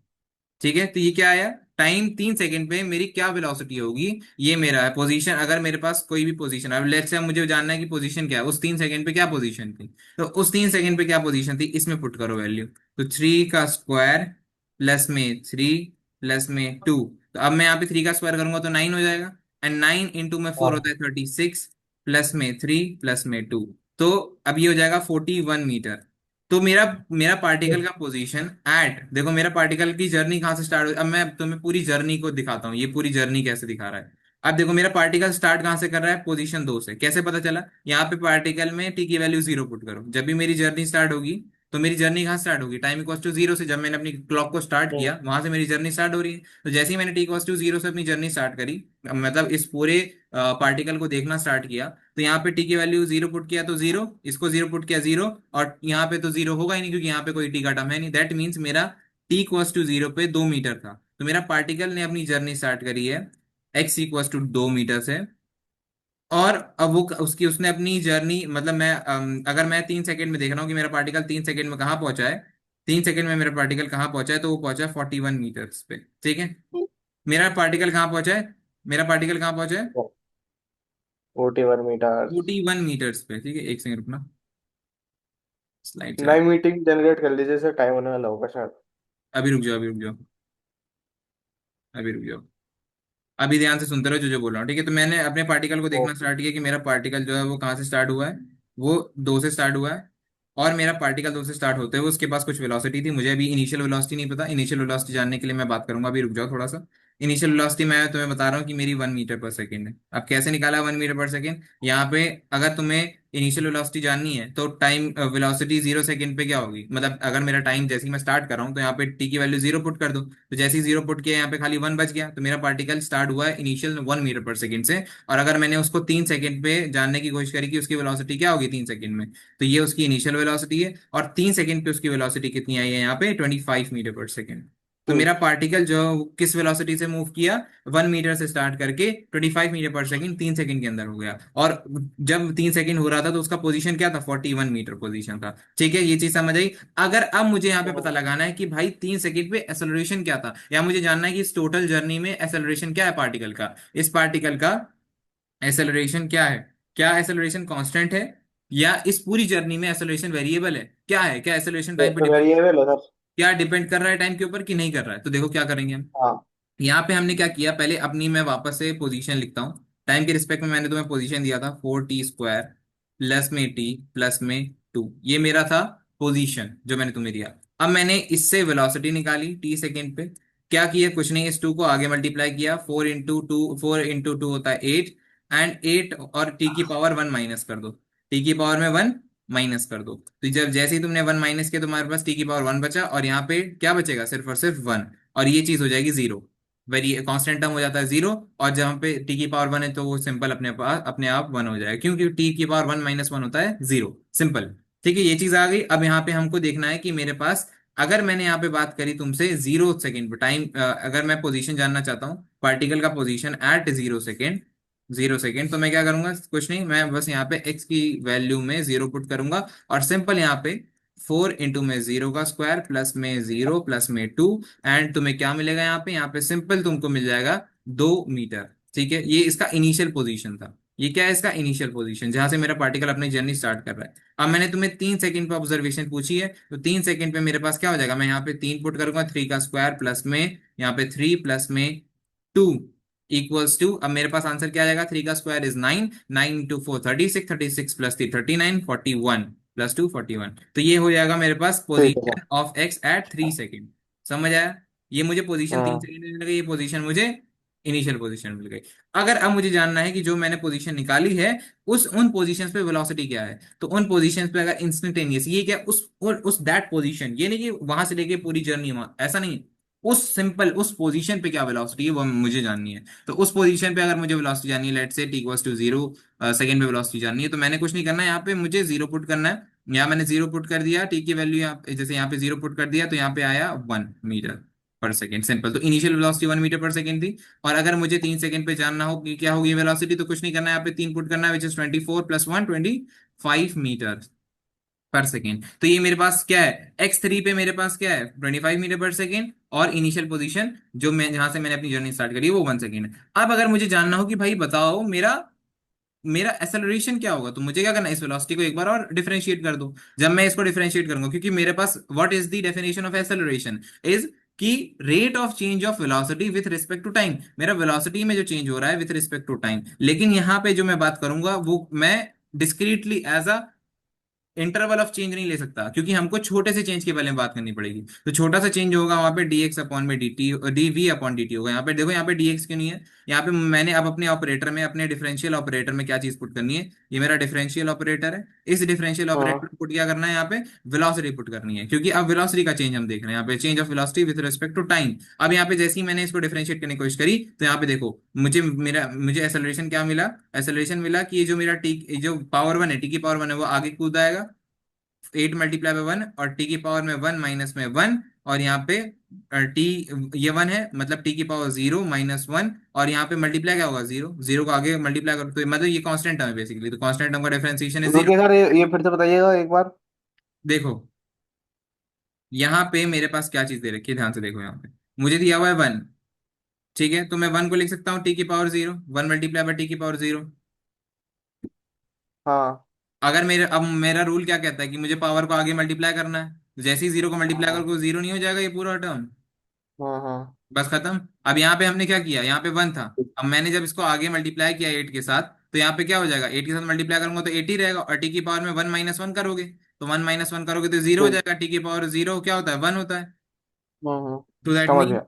ठीक है, तो ये क्या आया, टाइम 3 सेकंड पे मेरी क्या वेलोसिटी होगी। ये मेरा है पोजीशन, अगर मेरे पास कोई भी पोजीशन, अब लेट्स से मुझे जानना है कि पोजीशन क्या है, उस 3 सेकंड पे क्या पोजीशन थी। तो उस 3 सेकंड पे क्या पोजीशन थी, इसमें पुट करो वैल्यू। तो 3 का स्क्वायर प्लस में 2 तो अब मैं यहाँ पे 3 का स्क्वायर करूंगा तो 9 हो जाएगा। एंड 9 × 4 होता हाँ है 36, प्लस में 3 प्लस में 2। तो अब ये हो जाएगा 41 मीटर। तो मेरा मेरा पार्टिकल का पोजीशन एट, देखो मेरा पार्टिकल की जर्नी कहाँ से स्टार्ट हुई, अब मैं तुम्हें पूरी जर्नी को दिखाता हूँ, ये पूरी जर्नी कैसे दिखा रहा है। अब देखो मेरा पार्टिकल स्टार्ट कहाँ से कर रहा है, पोजीशन 2 से। कैसे पता चला, यहाँ पे पार्टिकल में टी की वैल्यू 0 पुट करो, जब भी मेरी जर्नी स्टार्ट होगी, तो मेरी जर्नी कहाँ स्टार्ट होगी, टाइम = 0 से। जब मैंने अपनी क्लॉक को स्टार्ट हम्म किया, वहां से मेरी जर्नी स्टार्ट हो रही है। तो जैसे ही मैंने t = 0 से अपनी जर्नी स्टार्ट करी, मतलब इस पूरे पार्टिकल को देखना स्टार्ट किया, तो यहाँ पे टी की वैल्यू 0 पुट किया तो 0, इसको 0 पुट किया 0, और यहाँ पे तो 0 होगा ही नहीं, क्योंकि यहाँ पे कोई टी का टर्म है नहीं। दैट मीन्स मेरा t = 0 पे 2 मीटर था। तो मेरा पार्टिकल ने अपनी जर्नी स्टार्ट करी है x = 2 मीटर से। और अब वो उसकी उसने अपनी जर्नी, मतलब मैं अगर मैं 3 सेकंड में देख रहा हूँ कि मेरा पार्टिकल 3 सेकंड में कहाँ पहुंचा है, 3 सेकंड में मेरा पार्टिकल कहाँ पहुंचा है, तो वो पहुंचा है 41 मीटर्स पे। ठीक है, मेरा पार्टिकल कहाँ पहुंचा है, मेरा पार्टिकल कहाँ पहुंचा है, 41 मीटर। 41 मीटर्स पे। ठीक है, एक सेकंड रुकना, स्लाइड चला। नई मीटिंग जनरेट कर लीजिए, सर टाइम होने वाला होगा शायद। अभी रुक जाओ, अभी रुक जाओ, अभी रुक जाओ। अभी ध्यान से सुनते रहो जो जो बोल रहा हूँ। ठीक है, तो मैंने अपने पार्टिकल को देखना ओके। स्टार्ट किया कि मेरा पार्टिकल जो है वो कहाँ से स्टार्ट हुआ है, वो 2 से स्टार्ट हुआ है। और मेरा पार्टिकल 2 से स्टार्ट होते हुए उसके पास कुछ वेलोसिटी थी, मुझे अभी इनिशियल वेलोसिटी नहीं पता। इनिशियल वेलोसिटी जानने के लिए मैं बात करूंगा, अभी रुक जाओ थोड़ा सा। इनिशियल वेलोसिटी मैं तुम्हें बता रहा हूँ कि मेरी 1 मीटर पर सेकेंड है। अब कैसे निकाला 1 मीटर पर सेकेंड, यहाँ पे अगर तुम्हें इनिशियल वेलोसिटी जाननी है, तो टाइम वेलोसिटी 0 सेकंड पे क्या होगी, मतलब अगर मेरा टाइम जैसे ही मैं स्टार्ट कर रहा हूँ, तो यहाँ पे टी की वैल्यू 0 पुट कर दो, तो जैसे ही 0 पुट किया यहाँ पे खाली 1 बच गया, तो मेरा पार्टिकल स्टार्ट हुआ है इनिशियल 1 मीटर पर सेकेंड से। और अगर मैंने उसको 3 सेकंड पे जानने की कोशिश करी कि उसकी वेलोसिटी क्या होगी 3 सेकंड में, तो ये उसकी इनिशियल वेलोसिटी है। और 3 सेकंड पे उसकी वेलोसिटी कितनी आई है, यहाँ पे 25 मीटर पर सेकेंड। तो मेरा पार्टिकल जो किस वेलोसिटी से मूव किया, 1 मीटर से स्टार्ट करके 25 मीटर पर सेकेंड 3 सेकंड के अंदर हो गया। और जब 3 सेकंड हो रहा था तो उसका पोजीशन क्या था, 41 मीटर पोजीशन था। ठीक है, ये चीज समझ आई। अगर अब मुझे यहाँ पे पता लगाना है कि भाई 3 सेकंड पे एक्सेलरेशन क्या था, या मुझे जानना है कि इस टोटल जर्नी में एक्सेलरेशन क्या है पार्टिकल का, इस पार्टिकल का एक्सेलरेशन क्या है, क्या एक्सेलरेशन कांस्टेंट है, या इस पूरी जर्नी में एक्सेलरेशन वेरिएबल है, क्या है, क्या एक्सेलरेशन ये टाइम पे तो वेरिएबल है सर। क्या डिपेंड कर रहा है टाइम के ऊपर कि नहीं कर रहा है। तो देखो क्या करेंगे हम, हाँ यहाँ पे हमने क्या किया, पहले अपनी मैं वापस से पोजीशन लिखता हूँ। टाइम के रिस्पेक्ट में मैंने तुम्हें पोजीशन दिया था 4t² प्लस में t प्लस में 2, ये मेरा था पोजीशन जो मैंने तुम्हें दिया। अब मैंने इससे वेलोसिटी निकाली t सेकंड पे। क्या किया, कुछ नहीं, इस 2 को आगे मल्टीप्लाई किया, 4 × 2 होता है 8, एंड 8 और t की पावर 1 माइनस कर दो। टी की पावर में वन माइनस कर दो, तो जब जैसे ही तुमने वन माइनस किया तुम्हारे पास टी की पावर वन बचा, और यहाँ पे क्या बचेगा, सिर्फ और सिर्फ वन, और ये चीज हो जाएगी जीरो। वेरी कांस्टेंट टर्म हो जाता है जीरो, और जहाँ पे टी की पावर वन है तो वो सिंपल अपने पास अपने आप वन हो जाएगा, क्योंकि टी की पावर वन माइनस वन होता है जीरो, सिंपल। ठीक है, ये चीज आ गई। अब यहाँ पे हमको देखना है कि मेरे पास, अगर मैंने यहाँ पे बात करी तुमसे 0 सेकेंड पे टाइम, अगर मैं पोजीशन जानना चाहता हूँ पार्टिकल का पोजीशन एट 0 सेकेंड, 0 सेकेंड, तो मैं क्या करूंगा, कुछ नहीं, मैं बस यहाँ पे एक्स की वैल्यू में जीरो पुट करूंगा, और सिंपल यहाँ पे 4 इंटू में जीरो का स्क्वायर प्लस में जीरो प्लस में टू, एंड तुम्हें क्या मिलेगा यहाँ पे सिंपल तुमको मिल जाएगा 2 मीटर। ठीक है, ये इसका इनिशियल पोजीशन था। ये क्या है, इसका इनिशियल पोजीशन, जहां से मेरा पार्टिकल अपनी जर्नी स्टार्ट कर रहा है। अब मैंने तुम्हें 3 सेकंड पे ऑब्जर्वेशन पूछी है, तो 3 सेकंड पे मेरे पास क्या हो जाएगा, मैं यहाँ पे तीन पुट करूंगा, थ्री का स्क्वायर प्लस में यहाँ पे थ्री प्लस में टू इक्वल्स टू, अब मेरे पास आंसर क्या आ जाएगा, थ्री का square is nine, nine into four 36, 36 plus three 39, 41 plus two 41। तो ये हो जाएगा मेरे पास ठीक है। Position of x at 3 second. समझ आया? ये मुझे पोजीशन तीन हाँ सेकेंड में मिल गई, ये पोजीशन मुझे इनिशियल पोजीशन मिल गई। अगर अब मुझे जानना है कि जो मैंने पोजीशन निकाली है उस उन पोजीशंस पे वेलोसिटी क्या है, तो उन पोजीशंस पे अगर इंस्टेंटेनियस, ये क्या, उस दैट पोजीशन, ये नहीं कि वहां से लेके पूरी जर्नी, ऐसा नहीं, उस सिंपल उस पोजीशन पे क्या वेलोसिटी है वो मुझे जाननी है। तो उस पोजीशन पे अगर मुझे वेलोसिटी जाननी है, let say t equals to zero second पे वेलोसिटी जाननी है, तो मैंने कुछ नहीं करना है, यहाँ पे मुझे जीरो पुट करना है। यहाँ मैंने जीरो पुट कर दिया, टी की वैल्यू यहाँ जैसे यहाँ पे जीरो पुट कर दिया, तो यहाँ पे आया 1 मीटर पर सेकेंड, सिंपल। तो initial velocity 1 metre per second थी। और अगर मुझे 3 सेकंड पे जानना हो कि क्या होगी वेलोसिटी, तो कुछ नहीं करना है, यहाँ पे तीन पुट करना है, which is 24 plus one 25 meter per second. तो ये मेरे पास क्या है, x3 पे मेरे पास क्या है 25 मीटर पर सेकेंड, और इनिशियल पोजीशन जो मैं जहां से मैंने अपनी जर्नी स्टार्ट करी है वो 1 सेकेंड है। अब अगर मुझे जानना हो कि भाई बताओ मेरा मेरा एक्सेलरेशन क्या होगा, तो मुझे क्या करना है, इस वेलोसिटी को एक बार और डिफरेंशिएट कर दो। जब मैं इसको डिफरेंशिएट करूंगा, क्योंकि मेरे पास what is the definition of acceleration is कि rate of change of velocity with respect to time, मेरा वेलोसिटी में जो चेंज हो रहा है विथ रिस्पेक्ट टू टाइम। लेकिन यहाँ पे जो मैं बात करूंगा वो मैं discretely as a interval of change नहीं ले सकता, क्योंकि हमको छोटे से चेंज के बारे में बात करनी पड़ेगी। तो छोटा सा चेंज होगा वहां पे dx अपॉन में dt, dv अपॉन dt होगा। यहाँ पे देखो, यहाँ पे dx क्यों नहीं है, यहाँ पे मैंने अब अपने ऑपरेटर में, अपने डिफरेंशियल ऑपरेटर में क्या चीज पुट करनी है, ये मेरा डिफरेंशियल ऑपरेटर है, इस डिफरेंशियल ऑपरेटर हाँ में पुट क्या करना है, यहाँ पे वेलोसिटी पुट करनी है, क्योंकि अब वेलोसिटी का चेंज हम देख रहे हैं, यहाँ पे change of velocity with respect to time. अब यहाँ पे जैसे ही मैंने इसको डिफरेंशिएट करने की कोशिश करी, तो यहाँ पे देखो मुझे एक्सेलरेशन क्या मिला, एक्सेलरेशन मिला कि ये जो मेरा टी जो पावर वन है, टी की पावर वन है, वो आगे कूद आएगा 8 मल्टीप्लाई बाय 1, और टी की पावर में वन माइनस में वन, और यहाँ पे टी, ये वन है, मतलब टी की पावर जीरो माइनस वन, और यहाँ पे मल्टीप्लाई क्या होगा, जीरो, जीरो को आगे मल्टीप्लाई करो तो मतलब ये कांस्टेंट टर्म है बेसिकली, तो कांस्टेंट टर्म का डिफरेंशिएशन है जीरो। रुकिए सर, ये फिर से बताइएगा एक बार। देखो यहाँ पे मेरे पास क्या चीज दे रखी है, ध्यान से देखो, यहाँ पे मुझे दिया हुआ है वन। ठीक है, तो मैं वन को लिख सकता हूँ टी की power zero, one multiply by T की पावर जीरो। हाँ अगर मेरे अब मेरा रूल क्या कहता है कि मुझे पावर को आगे मल्टीप्लाई करना है, तो जैसे ही जीरो को मल्टीप्लाई हाँ करो जीरो नहीं हो जाएगा ये पूरा टर्म, हाँ हाँ। बस खत्म। अब यहाँ पे हमने क्या किया, यहाँ पे वन था, अब मैंने जब इसको आगे मल्टीप्लाई किया एट के साथ, तो यहाँ पे क्या हो जाएगा, एट के साथ मल्टीप्लाई करूंगा तो एट ही रहेगा, और टी की पावर में वन माइनस वन करोगे, तो वन माइनस वन करोगे तो जीरो हो ठीक। जाएगा, टी की पावर जीरो क्या होता है, वन होता है। हम्म। तो दैट समझ मीन गया।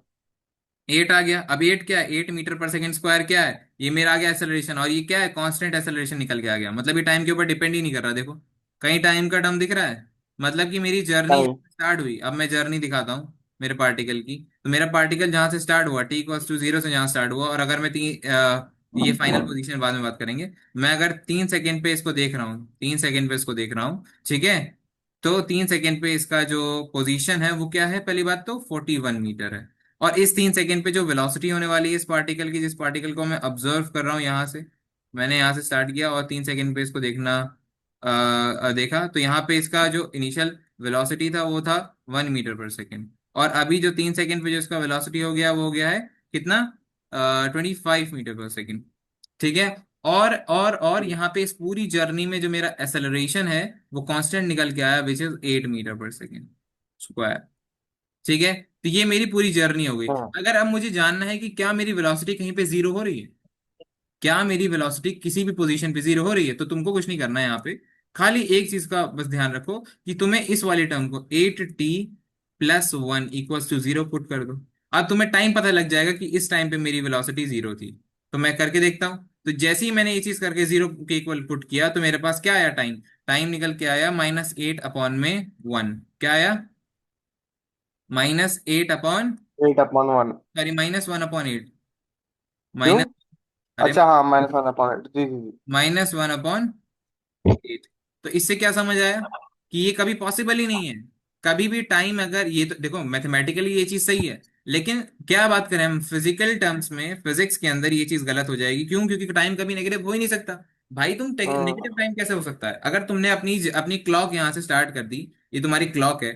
एट आ गया। अब एट क्या है, 8 मीटर पर सेकेंड स्क्वायर क्या है, ये मेरा आ गया एक्सेलरेशन, और ये क्या है, कांस्टेंट एक्सेलरेशन निकल के आ गया, मतलब ये टाइम के ऊपर डिपेंड ही नहीं कर रहा। देखो कहीं टाइम का टर्म दिख रहा है, मतलब कि मेरी जर्नी टाइम। स्टार्ट हुई। अब मैं जर्नी दिखाता हूँ मेरे पार्टिकल की, तो मेरा पार्टिकल जहां से स्टार्ट हुआ टी इक्वल्स टू जीरो से जहां स्टार्ट हुआ, और अगर मैं ये फाइनल पोजीशन बाद में बात करेंगे, मैं अगर 3 सेकंड पे इसको देख रहा हूँ, 3 सेकंड पे इसको देख रहा हूँ, ठीक है, तो 3 सेकंड पे इसका जो पोजीशन है वो क्या है, पहली बात तो 41 मीटर है। और इस 3 सेकंड पे जो वेलोसिटी होने वाली है इस पार्टिकल की, जिस पार्टिकल को मैं ऑब्जर्व कर रहा हूँ यहाँ से, मैंने यहाँ से स्टार्ट किया और 3 सेकंड पे इसको देखना देखा, तो यहाँ पे इसका जो इनिशियल वेलोसिटी था वो था 1 मीटर पर सेकेंड, और अभी जो 3 सेकंड पे जो इसका वेलोसिटी हो गया वो हो गया है कितना, 25 मीटर पर सेकेंड। ठीक है, और यहाँ पे इस पूरी जर्नी में जो मेरा एक्सेलरेशन है वो कांस्टेंट निकल के आया, which is 8 metre per second square. ठीक है, तो ये मेरी पूरी जर्नी हो गई। हाँ अगर अब मुझे जानना है कि क्या मेरी वेलोसिटी कहीं पे जीरो हो रही है, क्या मेरी वेलोसिटी किसी भी पोजीशन पे जीरो हो रही है, तो तुमको कुछ नहीं करना है यहाँ पे, खाली एक चीज का बस ध्यान रखो कि तुम्हें इस वाले टर्म को 8t+1 = 0 पुट कर दो। अब तुम्हें टाइम पता लग जाएगा कि इस टाइम पे मेरी वेलोसिटी जीरो थी, तो मैं करके देखता हूँ। तो जैसे ही मैंने ये चीज करके जीरो के इक्वल पुट किया तो मेरे पास क्या आया, टाइम। टाइम निकल के आया -8 अपॉन में 1। क्या आया? -8 अपॉन, 8/1। सॉरी, -1/8। क्यों? माइनस, अरे, अच्छा हाँ, -1/8, जी जी जी। -1/8। तो इससे क्या समझ आया कि ये कभी पॉसिबल ही नहीं है। कभी भी टाइम, अगर ये तो देखो मैथमेटिकली ये चीज सही है, लेकिन क्या बात करें हम फिजिकल टर्म्स में, फिजिक्स के अंदर ये चीज गलत हो जाएगी। क्यों? क्योंकि टाइम कभी नेगेटिव हो ही नहीं सकता। भाई तुम नेगेटिव हम्म। टाइम कैसे हो सकता है? अगर तुमने अपनी अपनी क्लॉक यहाँ से स्टार्ट कर दी, ये तुम्हारी क्लॉक है,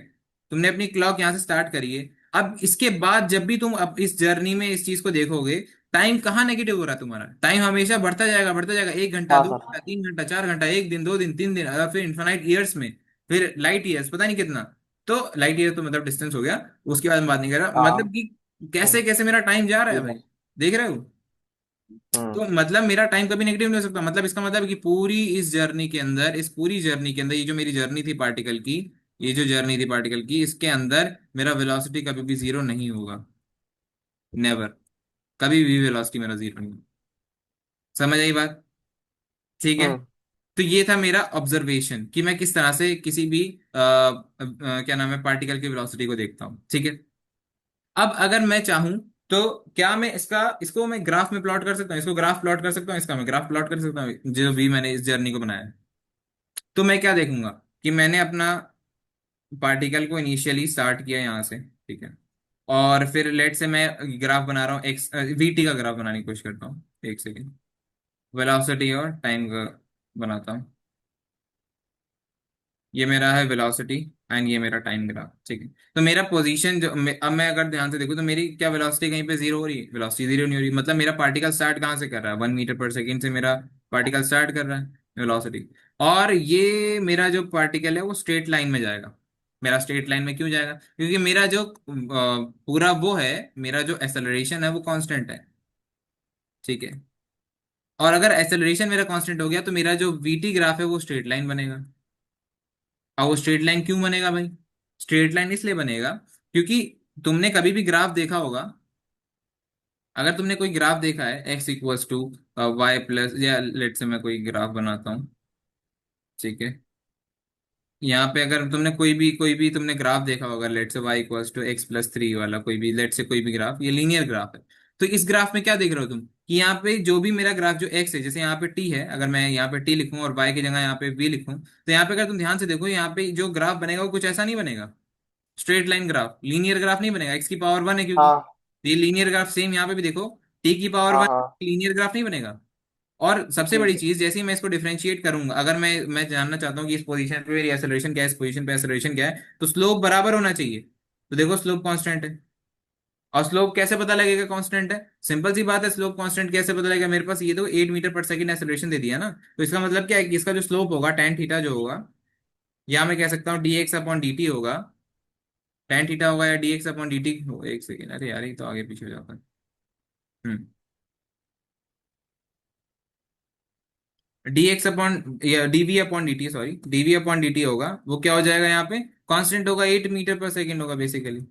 तुमने अपनी क्लॉक यहाँ से स्टार्ट करी है, अब इसके बाद जब भी तुम अब इस जर्नी में इस चीज को देखोगे, टाइम कहाँ नेगेटिव हो रहा है तुम्हारा? टाइम हमेशा बढ़ता जाएगा, बढ़ता जाएगा। 1 घंटा, हाँ दो सर। घंटा 3 घंटा 4 घंटा, 1 दिन, 2 दिन, 3 दिन, और फिर इन्फाइनाइट ईयर्स में, फिर लाइट ईयर्स, पता नहीं कितना। तो लाइट ईयर तो मतलब डिस्टेंस हो गया, उसके बाद मैं बात नहीं कर रहा, हाँ। मतलब कि कैसे हम्म, कैसे मेरा टाइम जा रहा है ठीक भाई। है। देख रहे हो? हम्म तो मतलब मेरा टाइम कभी नेगेटिव नहीं हो सकता। मतलब इसका मतलब है कि पूरी इस जर्नी के अंदर, इस पूरी जर्नी के अंदर, ये जो मेरी जर्नी थी पार्टिकल की, ये जो जर्नी थी पार्टिकल की, इसके अंदर मेरा वेलोसिटी कभी भी जीरो नहीं होगा। नेवर। कभी भी वेलोसिटी मेरा जीरो नहीं होगा। समझ आई बात? ठीक है। हम्म तो ये था मेरा ऑब्जर्वेशन कि मैं किस तरह से किसी भी क्या नाम है, पार्टिकल की वेलोसिटी को देखता हूँ। ठीक है। अब अगर मैं चाहूं तो क्या मैं इसको मैं ग्राफ में प्लॉट कर सकता हूँ? इसको ग्राफ प्लॉट कर सकता हूँ, इसका मैं ग्राफ प्लॉट कर सकता हूँ, जो भी मैंने इस जर्नी को बनाया है। तो मैं क्या देखूंगा कि मैंने अपना पार्टिकल को इनिशियली स्टार्ट किया यहाँ से, ठीक है, और फिर लेट से मैं ग्राफ बना रहा हूँ, एक्स वीटी का ग्राफ बनाने की कोशिश करता हूँ। एक सेकेंड, वेलोसिटी और टाइम का बनाता हूँ। ये मेरा है वेलोसिटी एंड ये मेरा टाइम ग्राफ। ठीक है। तो मेरा पोजीशन जो अब मैं अगर ध्यान से देखूँ तो मेरी क्या वेलोसिटी कहीं पे जीरो हो रही है? वेलोसिटी जीरो नहीं हो रही। मतलब मेरा पार्टिकल स्टार्ट कहाँ से कर रहा है? 1 मीटर पर सेकेंड से मेरा पार्टिकल स्टार्ट कर रहा है वेलोसिटी। और ये मेरा जो पार्टिकल है वो स्ट्रेट लाइन में जाएगा। मेरा स्ट्रेट लाइन में क्यों जाएगा? क्योंकि मेरा जो पूरा वो है, मेरा जो एक्सेलरेशन है वो कांस्टेंट है। ठीक है। और अगर एक्सेलरेशन मेरा कांस्टेंट हो गया तो मेरा जो वीटी ग्राफ है वो स्ट्रेट लाइन बनेगा। अब वो स्ट्रेट लाइन क्यों बनेगा भाई? स्ट्रेट लाइन इसलिए बनेगा क्योंकि तुमने कभी भी ग्राफ देखा होगा। अगर तुमने कोई ग्राफ देखा है, x = y+, या लेट से मैं कोई ग्राफ बनाता हूँ। ठीक है। यहाँ पे अगर तुमने कोई भी तुमने ग्राफ देखा होगा, लेट से y = x+3 वाला, कोई भी लेट से कोई भी ग्राफ, ये लीनियर ग्राफ है। तो इस ग्राफ में क्या देख रहे हो तुम कि यहाँ पे जो भी मेरा ग्राफ जो x है, जैसे यहाँ पे t है, अगर मैं यहाँ पे t लिखूं और y की जगह यहाँ पे v लिखूं, तो यहाँ पे अगर तुम ध्यान से देखो, यहाँ पे जो ग्राफ बनेगा वो कुछ ऐसा नहीं बनेगा। Straight line graph, linear graph नहीं बनेगा। x की पावर 1 है क्योंकि, हाँ ये लीनियर ग्राफ सेम यहाँ पे भी देखो, t की पावर 1 हाँ। लीनियर ग्राफ नहीं बनेगा। और सबसे बड़ी ठीक है। चीज, जैसे ही मैं इसको डिफरेंशिएट करूंगा, अगर मैं जानना चाहता हूँ कि इस पोजीशन पे मेरी एक्सेलरेशन क्या है, इस पोजीशन पे एक्सेलरेशन क्या है, तो स्लोप बराबर होना चाहिए। तो देखो स्लोप कांस्टेंट है। और स्लोप कैसे पता लगेगा कांस्टेंट है? सिंपल सी बात है, स्लोप कांस्टेंट कैसे पता लगेगा? मेरे पास ये तो 8 मीटर पर सेकंड एक्सेलरेशन दे दिया ना। तो इसका मतलब क्या है कि इसका जो स्लोप होगा, टेन थीटा जो होगा, या मैं कह सकता हूँ dx/dt होगा। टेन थीटा होगा या dx/dt हो, एक सेकेंड, अरे यार ये तो आगे पीछे हो जाता है। हम्म dx/ या dv/dt, सॉरी, dv/dt होगा, वो क्या हो जाएगा यहाँ पे? कांस्टेंट होगा, 8 मीटर पर सेकेंड होगा बेसिकली।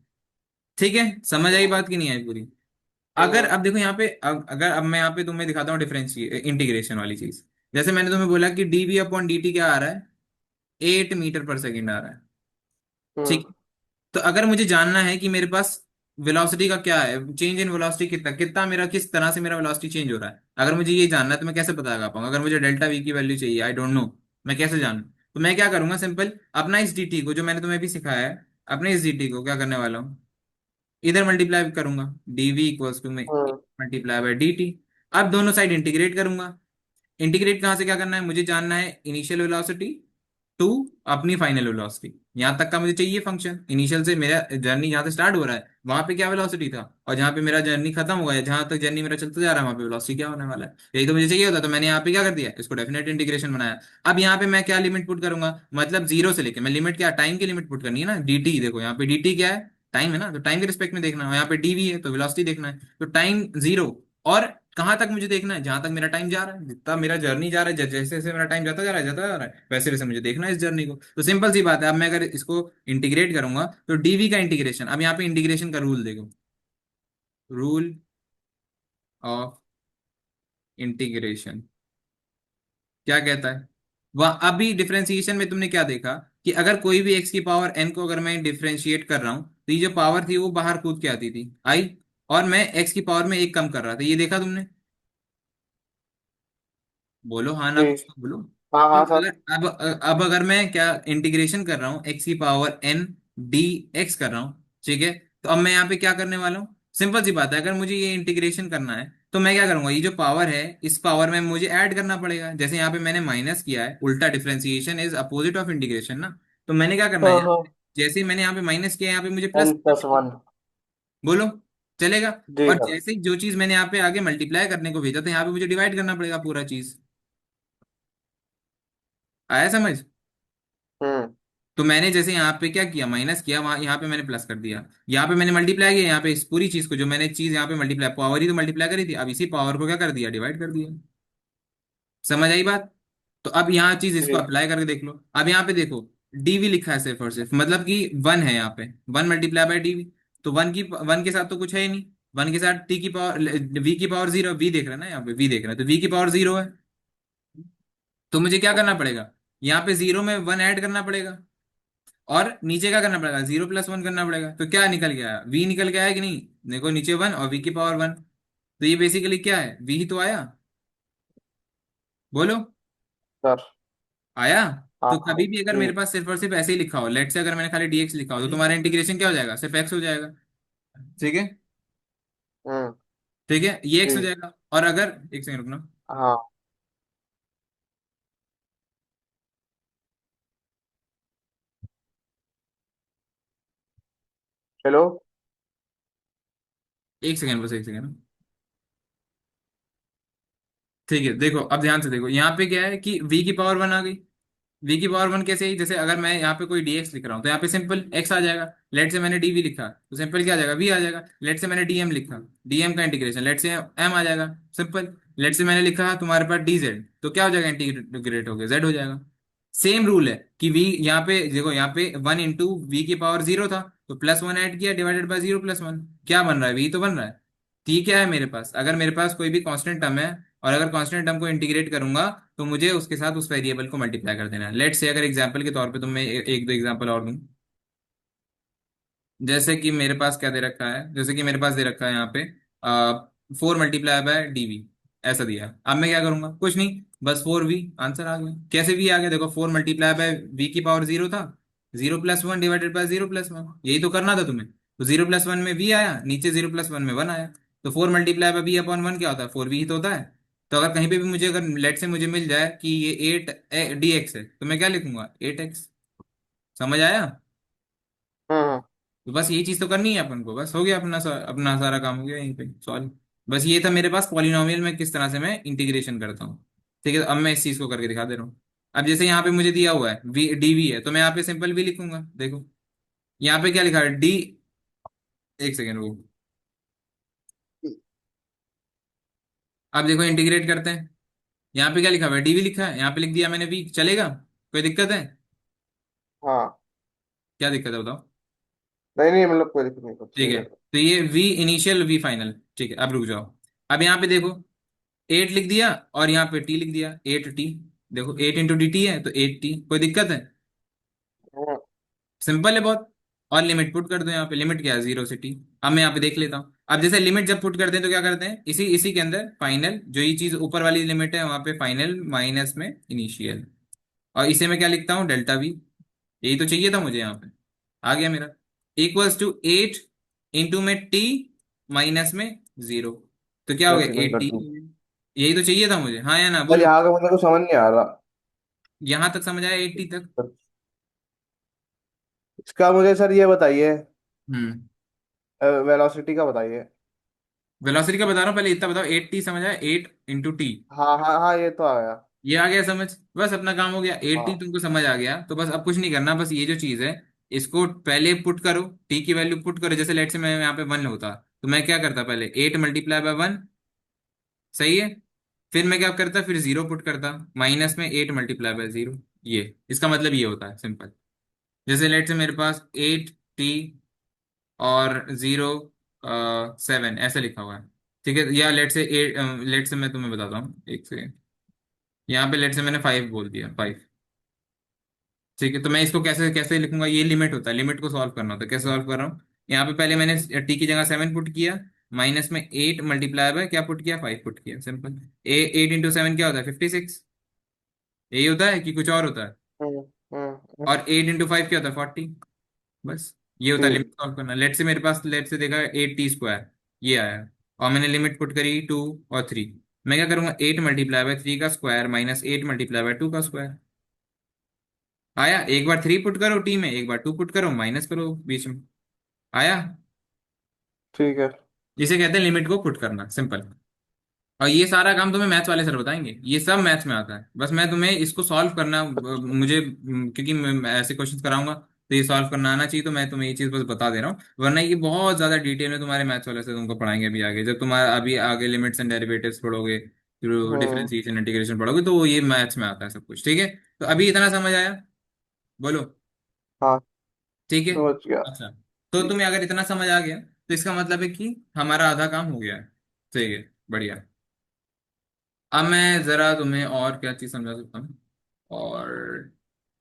ठीक है। समझ आई हम्म बात की नहीं आई पूरी? अगर हम्म अब देखो यहाँ पे, अगर अब मैं यहाँ पे तुम्हें दिखाता हूँ डिफरेंस, इंटीग्रेशन वाली चीज। जैसे मैंने तुम्हें बोला कि dv/dt क्या आ रहा है? 8 मीटर पर सेकेंड आ रहा है। ठीक। हम्म तो अगर मुझे जानना है कि मेरे पास वेलोसिटी का क्या है, चेंज इन वेलोसिटी कितना कितना मेरा, किस तरह से मेरा वेलोसिटी चेंज हो रहा है, अगर मुझे ये जानना है तो मैं कैसे पता लगा पाऊंगा? अगर मुझे डेल्टा वी की वैल्यू चाहिए, आई डोंट नो, मैं कैसे जानूं? तो मैं क्या करूंगा, सिंपल, अपना इस dt को, जो मैंने तुम्हें भी सिखाया है, अपने इस dt को क्या करने वाला हूँ, इधर मल्टीप्लाई करूंगा, dv = में हम्म ×dt। अब दोनों साइड इंटीग्रेट करूंगा। इंटीग्रेट कहाँ से क्या करना है? मुझे जानना है इनिशियल वेलोसिटी टू अपनी फाइनल वेलोसिटी। यहां तक का मुझे चाहिए फंक्शन। इनिशियल से मेरा जर्नी जहां से स्टार्ट हो रहा है वहां पे क्या वेलोसिटी था, और जहां पे मेरा जर्नी खत्म हुआ है, जहां तक जर्नी मेरा चलता जा रहा है, वहां पे वेलोसिटी क्या होने वाला है, यही तो मुझे चाहिए होता। तो मैंने यहाँ पे क्या कर दिया, इसको डेफिनेट इंटीग्रेशन बनाया। अब यहाँ पे मैं क्या लिमिट पुट करूंगा, मतलब जीरो से लेके मैं लिमिट क्या, टाइम की लिमिट पुट करनी है ना, dt। देखो यहाँ पे dt क्या है? टाइम है ना, तो टाइम के रिस्पेक्ट में देखना है। और यहाँ पे dv है तो वेलोसिटी देखना है। तो टाइम जीरो, और कहाँ तक मुझे देखना है? जहां तक मेरा टाइम जा रहा है, जितना मेरा जर्नी जा रहा है, जैसे जैसे मेरा टाइम जाता जा रहा है, जाता जा रहा है, वैसे वैसे मुझे देखना है इस जर्नी को। तो सिंपल सी बात है, अब मैं अगर इसको इंटीग्रेट करूंगा तो डीवी का इंटीग्रेशन, अब यहाँ पे इंटीग्रेशन का रूल देखो, रूल ऑफ इंटीग्रेशन क्या कहता है? वह अभी डिफरेंशिएशन में तुमने क्या देखा कि अगर कोई भी एक्स की पावर एन को अगर मैं डिफरेंशिएट कर रहा हूं तो ये जो पावर थी वो बाहर कूद के आती थी, आई, और मैं एक्स की पावर में एक कम कर रहा था, ये देखा तुमने? बोलो हाँ ना, जी। कुछ तो बोलो। हाँ हाँ अब सर। अगर अब अगर मैं क्या इंटीग्रेशन कर रहा हूँ एक्स की पावर एन डी एक्स कर रहा हूँ, ठीक है, तो अब मैं यहाँ पे क्या करने वाला हूँ? सिंपल सी बात है, अगर मुझे ये इंटीग्रेशन करना है तो मैं क्या करूंगा, ये जो पावर है इस पावर में मुझे ऐड करना पड़ेगा, जैसे यहाँ पे मैंने माइनस किया है, उल्टा differentiation is opposite of integration ना। तो मैंने क्या करना है हाँ यहाँ हाँ। पे, जैसे ही मैंने यहाँ पे माइनस किया यहाँ पे मुझे प्लस एन करना प्लस पड़ेगा। वन। बोलो, चलेगा? जी और सर। जैसे ही जो चीज मैंने यहाँ पे आगे मल्टीप्लाई करने को भेजा तो यहाँ पे मुझे डिवाइड करना पड़ेगा पूरा चीज। आया समझ? हम्म। तो मैंने जैसे यहाँ पे क्या किया, माइनस किया, वहां यहाँ पे मैंने प्लस कर दिया, यहाँ पे मैंने मल्टीप्लाई किया, यहाँ पे इस पूरी चीज को जो मैंने चीज यहाँ पे मल्टीप्लाई, पावर ही तो मल्टीप्लाई करी थी, अब इसी पावर को क्या कर दिया, डिवाइड कर दिया। समझ आई बात? तो अब यहाँ चीज इसको जी अप्लाई करके देख लो, अब यहाँ पे देखो, डीवी लिखा है सिर्फ और सिर्फ, मतलब कि वन है यहाँ पे, वन मल्टीप्लाई बाय डीवी। तो वन के साथ तो कुछ है ही नहीं, वन के साथ टी की पावर, वी की पावर जीरो, वी देख रहे हैं ना यहाँ पे, वी देख रहे हैं तो वी की पावर जीरो है। तो मुझे क्या करना पड़ेगा, यहाँ पे जीरो में वन ऐड करना पड़ेगा, और नीचे क्या करना पड़ेगा, जीरो प्लस वन करना पड़ेगा, तो क्या निकल गया, वी निकल के आया कि नहीं? देखो नीचे वन और वी की पावर वन, तो ये बेसिकली क्या है, वी ही तो आया। बोलो, सर। आया? हाँ तो हाँ। कभी भी अगर जी। मेरे पास सिर्फ और सिर्फ ऐसे ही लिखा हो, लेट से अगर मैंने खाली डीएक्स लिखा हो, तो तुम्हारा इंटीग्रेशन क्या हो जाएगा, सिर्फ एक्स हो जाएगा। ठीक है? हम्म। ठीक है, ये एक्स हो जी। जाएगा, और अगर एक सेकंड रुकना, हाँ। हेलो। एक सेकंड, बस एक सेकंड। ठीक है, देखो अब ध्यान से देखो, यहाँ पे क्या है कि वी की पावर वन आ गई। वी की पावर वन कैसे आई, जैसे अगर मैं यहाँ पे कोई डीएक्स लिख रहा हूँ तो यहाँ पे सिंपल एक्स आ जाएगा, लेट से मैंने डीवी लिखा तो सिंपल क्या आ जाएगा, वी आ जाएगा। लेट से मैंने डीएम लिखा, डीएम का इंटीग्रेशन लेट से एम आ जाएगा, सिंपल। लेट से मैंने लिखा तुम्हारे पास डीजेड, तो क्या हो जाएगा, इंटीग्रेट हो गया, जेड हो जाएगा। सेम रूल है कि वी, यहाँ पे देखो, यहाँ पे वन इंटू वी की पावर जीरो था, तो प्लस वन ऐड किया, divided by zero plus one, क्या बन रहा है, वी तो बन रहा है। ठीक है, मेरे पास अगर मेरे पास कोई भी कांस्टेंट टर्म है, और अगर कांस्टेंट टर्म को इंटीग्रेट करूंगा तो मुझे उसके साथ उस वेरिएबल को मल्टीप्लाई कर देना है। लेट से अगर एग्जांपल के तौर पे तुम, मैं एक दो एग्जांपल और दूं, जैसे कि मेरे पास क्या दे रखा है, जैसे कि मेरे पास दे रखा है यहाँ पे फोर मल्टीप्लाई बाय डीवी, ऐसा दिया है। अब मैं क्या करूंगा, कुछ नहीं, बस फोर वी, आंसर आ गया। कैसे भी आ गया, देखो फोर मल्टीप्लाई बाय वी की पावर जीरो था, zero plus one divided by zero plus one, यही तो करना था तुम्हें। तो जीरो प्लस वन में वी आया, नीचे जीरो प्लस वन में वन आया, तो four multiply by v upon one क्या होता है, फोर वी ही तो होता है। तो अगर कहीं पे भी मुझे, अगर लेट से मुझे मिल जाए कि ये एट डी एक्स है, तो मैं क्या लिखूंगा, एट एक्स। समझ आया? हम्म। तो बस यही चीज तो करनी है अपन को, बस हो गया अपना अपना सारा काम हो गया यहीं पे सॉल्व। बस ये था मेरे पास पॉलिनोमियल में किस तरह से मैं इंटीग्रेशन करता हूँ। ठीक है, तो अब मैं इस चीज को करके दिखा दे रहा हूँ। अब जैसे यहाँ पे मुझे दिया हुआ है वी डी वी है, तो मैं यहाँ पे सिंपल वी लिखूंगा, देखो यहाँ पे क्या लिखा है डी, एक सेकेंड वो, अब देखो इंटीग्रेट करते हैं, यहाँ पे क्या लिखा हुआ है, डीवी लिखा है, यहाँ पे लिख दिया मैंने वी, चलेगा? कोई दिक्कत है? हाँ। क्या दिक्कत है बताओ? नहीं नहीं, मतलब कोई दिक्कत नहीं, ठीक सही है, है। तो ये वी इनिशियल वी फाइनल, ठीक है, अब रुक जाओ। अब यहाँ पे देखो, एट लिख दिया और यहाँ पे टी लिख दिया, एट टी, देखो एट इंटू डी टी है तो एट टी, कोई दिक्कत है? हम्म। सिंपल है बहुत। और लिमिट पुट कर दो, यहाँ पे लिमिट क्या है, जीरो से टी। अब मैं यहाँ पे देख लेता हूँ, अब जैसे लिमिट जब पुट करते हैं तो क्या करते हैं, इसी इसी के अंदर फाइनल, जो ये चीज ऊपर वाली लिमिट है वहां पे फाइनल माइनस में इनिशियल, और इसे मैं क्या लिखता हूँ, डेल्टा वी। यही तो चाहिए था मुझे यहाँ पे, आ गया मेरा, इक्वल्स टू एट इंटू में टी माइनस में जीरो, तो क्या हो एक गया, सेकंड एट कर टी। दूँ। यही तो चाहिए था मुझे, हाँ या ना सर बोलो। यहाँ का मुझे को समझ नहीं आ रहा। यहां तक समझ आया, 80 तक? इसका मुझे सर ये बताइए, हम्म। वेलोसिटी का बताइए। वेलोसिटी का बता रहा हूँ, पहले इतना बताओ, 80 समझ आया, एट इंटू टी, हाँ हाँ हाँ, ये तो आ गया। ये आ गया समझ? बस अपना काम हो गया, 80 हाँ। तुमको समझ आ गया, तो बस अब कुछ नहीं करना, बस ये जो चीज है इसको पहले पुट करो, टी की वैल्यू पुट करो, जैसे लेट से मैं यहाँ पे वन होता तो मैं क्या करता, पहले एट मल्टीप्लाई बाय वन, सही है, फिर मैं क्या करता, फिर जीरो पुट करता, माइनस में एट मल्टीप्लाई बाय जीरो, ये इसका मतलब ये होता है सिंपल। जैसे लेट से मेरे पास एट टी और जीरो सेवन ऐसे लिखा हुआ है, ठीक है, या लेट से मैं तुम्हें बताता हूँ एक से। यहाँ पे लेट से मैंने 5 बोल दिया, 5। ठीक है, तो मैं इसको कैसे कैसे लिखूंगा, ये लिमिट होता है, लिमिट को सॉल्व करना होता है। कैसे सॉल्व कर रहा हूँ, यहाँ पे पहले मैंने टी की जगह 7 पुट किया, माइनस में 8 मल्टीप्लाई बाय क्या पुट किया, 5 पुट किया, सिंपल। 8 इंटू 7 क्या होता है, 56। यही होता है कि कुछ और होता है। हम्म। और 8 इंटू 5 क्या होता है, 40। बस ये होता है लिमिट ठीक। सॉल्व करना। लेट से मेरे पास, लेट से देखा 8 t स्क्वायर, ये आया। और मैंने लिमिट पुट करी 2 और 3। मैं क्या करूंगा, 8 मल्टीप्लाई बाय 3 का स्क्वायर माइनस 8 मल्टीप्लाई बाय 2 का स्क्वायर। आया, एक बार 3 पुट करो टी में, एक बार 2 पुट करो, माइनस करो बीच में। आया। ठीक है। जिसे कहते हैं लिमिट को पुट करना, सिंपल। और ये सारा काम तुम्हें मैथ्स वाले सर बताएंगे, ये सब मैथ्स में आता है। बस मैं तुम्हें इसको सॉल्व करना, मुझे क्योंकि मैं ऐसे क्वेश्चंस कराऊंगा तो ये सॉल्व करना आना चाहिए, तो मैं तुम्हें ये चीज बस बता दे रहा हूँ। वरना ये बहुत ज्यादा डिटेल में तुम्हारे मैथ्स वाले से तुमको पढ़ाएंगे अभी आगे, जब तुम्हारा अभी आगे लिमिट्स एंड डेरिवेटिव्स पढ़ोगे, फिर हम्म। डिफरेंशिएशन इंटीग्रेशन पढ़ोगे, तो ये मैथ्स में आता है सब कुछ। ठीक है, तो अभी इतना समझ आया, बोलो। हाँ, ठीक है। समझ गया। अच्छा, तो तुम्हें अगर इतना समझ आ गया तो इसका मतलब है कि हमारा आधा काम हो गया है। ठीक है, बढ़िया। अब मैं जरा तुम्हें और क्या चीज समझा सकता हूँ। और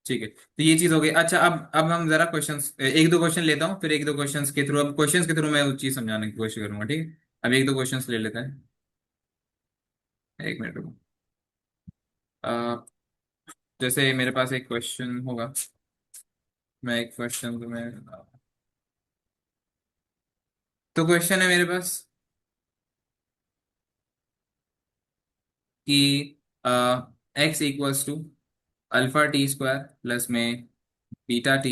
ठीक है, तो ये चीज हो गई। अच्छा, अब हम जरा क्वेश्चंस, एक दो क्वेश्चन लेता हूँ, फिर एक दो क्वेश्चंस के थ्रू, अब क्वेश्चंस के थ्रू मैं वो चीज समझाने की कोशिश करूंगा। ठीक है, अब एक दो क्वेश्चंस ले लेते हैं। एक मिनट रुको। अ, जैसे मेरे पास एक क्वेश्चन होगा, मैं एक क्वेश्चन तुम्हें, तो क्वेश्चन है मेरे पास कि x equals to alpha t square plus में बीटा t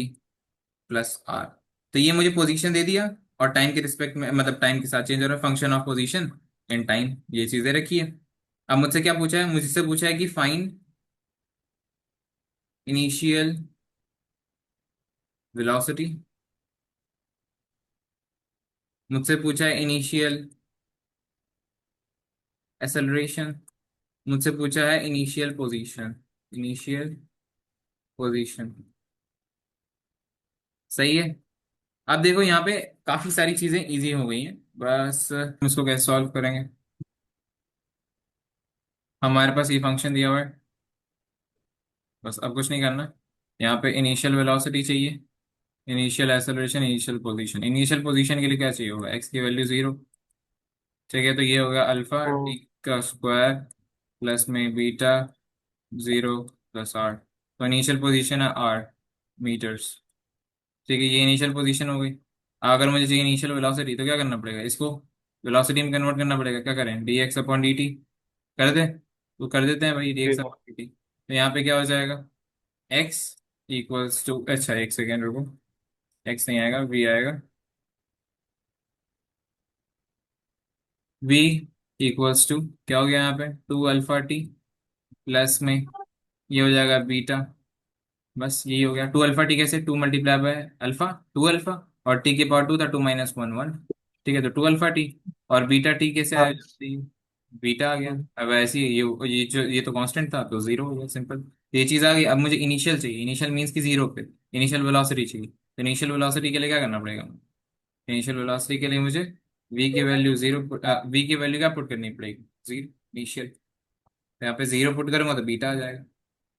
प्लस आर। तो ये मुझे पोजीशन दे दिया, और टाइम के रिस्पेक्ट में, मतलब टाइम के साथ चेंज हो रहा है, function of position in time, ये चीजें रखी है। अब मुझसे क्या पूछा है, मुझसे पूछा है कि फाइंड इनिशियल वेलोसिटी, मुझसे पूछा है इनिशियल एक्सेलरेशन, मुझसे पूछा है इनिशियल पोजीशन, इनिशियल पोजीशन। सही है। अब देखो यहाँ पे काफी सारी चीजें इजी हो गई हैं, बस हम इसको कैसे सॉल्व करेंगे। हमारे पास ये फंक्शन दिया हुआ है, बस अब कुछ नहीं करना। यहाँ पे इनिशियल वेलोसिटी चाहिए, initial acceleration, initial position. Initial position के लिए क्या चाहिए होगा, एक्स की वैल्यू 0। ठीक है, तो ये होगा अल्फा हम्म। टी का स्क्वायर प्लस में बीटा 0 प्लस आर। तो इनिशियल पोजीशन है आर मीटर्स। ठीक है, ये इनिशियल पोजीशन हो गई। अगर मुझे चाहिए इनिशियल वेलोसिटी, तो क्या करना पड़ेगा, इसको वेलोसिटी में कन्वर्ट करना पड़ेगा। क्या करें, D x upon d T कर दे, तो कर देते हैं भाई, डी एक्स ठीक है। Upon d T. तो यहाँ पे क्या हो जाएगा, एक्स इक्वल्स टू, अच्छा एक सेकेंड रुको, एक्स नहीं आएगा, वी आएगा। वी इक्वल्स टू क्या हो गया यहाँ पे, 2 अल्फा टी प्लस में ये हो जाएगा बीटा। बस यही हो गया। 2 अल्फा टी कैसे, 2 मल्टीप्लाई बाय अल्फा, 2 अल्फा, और टी के पावर 2 था, 2 - 1 1। ठीक है, तो 2 अल्फा टी। और बीटा टी कैसे हाँ। आया, बीटा आ गया। हम्म। अब ऐसे ही ये तो कांस्टेंट था, तो 0 हो गया, सिंपल। ये चीज आ गई। अब मुझे इनिशियल चाहिए, इनिशियल मीन्स की 0 पे इनिशियल वेलोसिटी चाहिए। तो इनिशियल वेलोसिटी के लिए क्या करना पड़ेगा, इनिशियल वेलोसिटी के लिए मुझे v की वैल्यू 0, v की वैल्यू क्या पुट करनी पड़ेगी, 0 इनिशियल। तो यहाँ पे 0 पुट करूंगा तो बीटा आ जाएगा,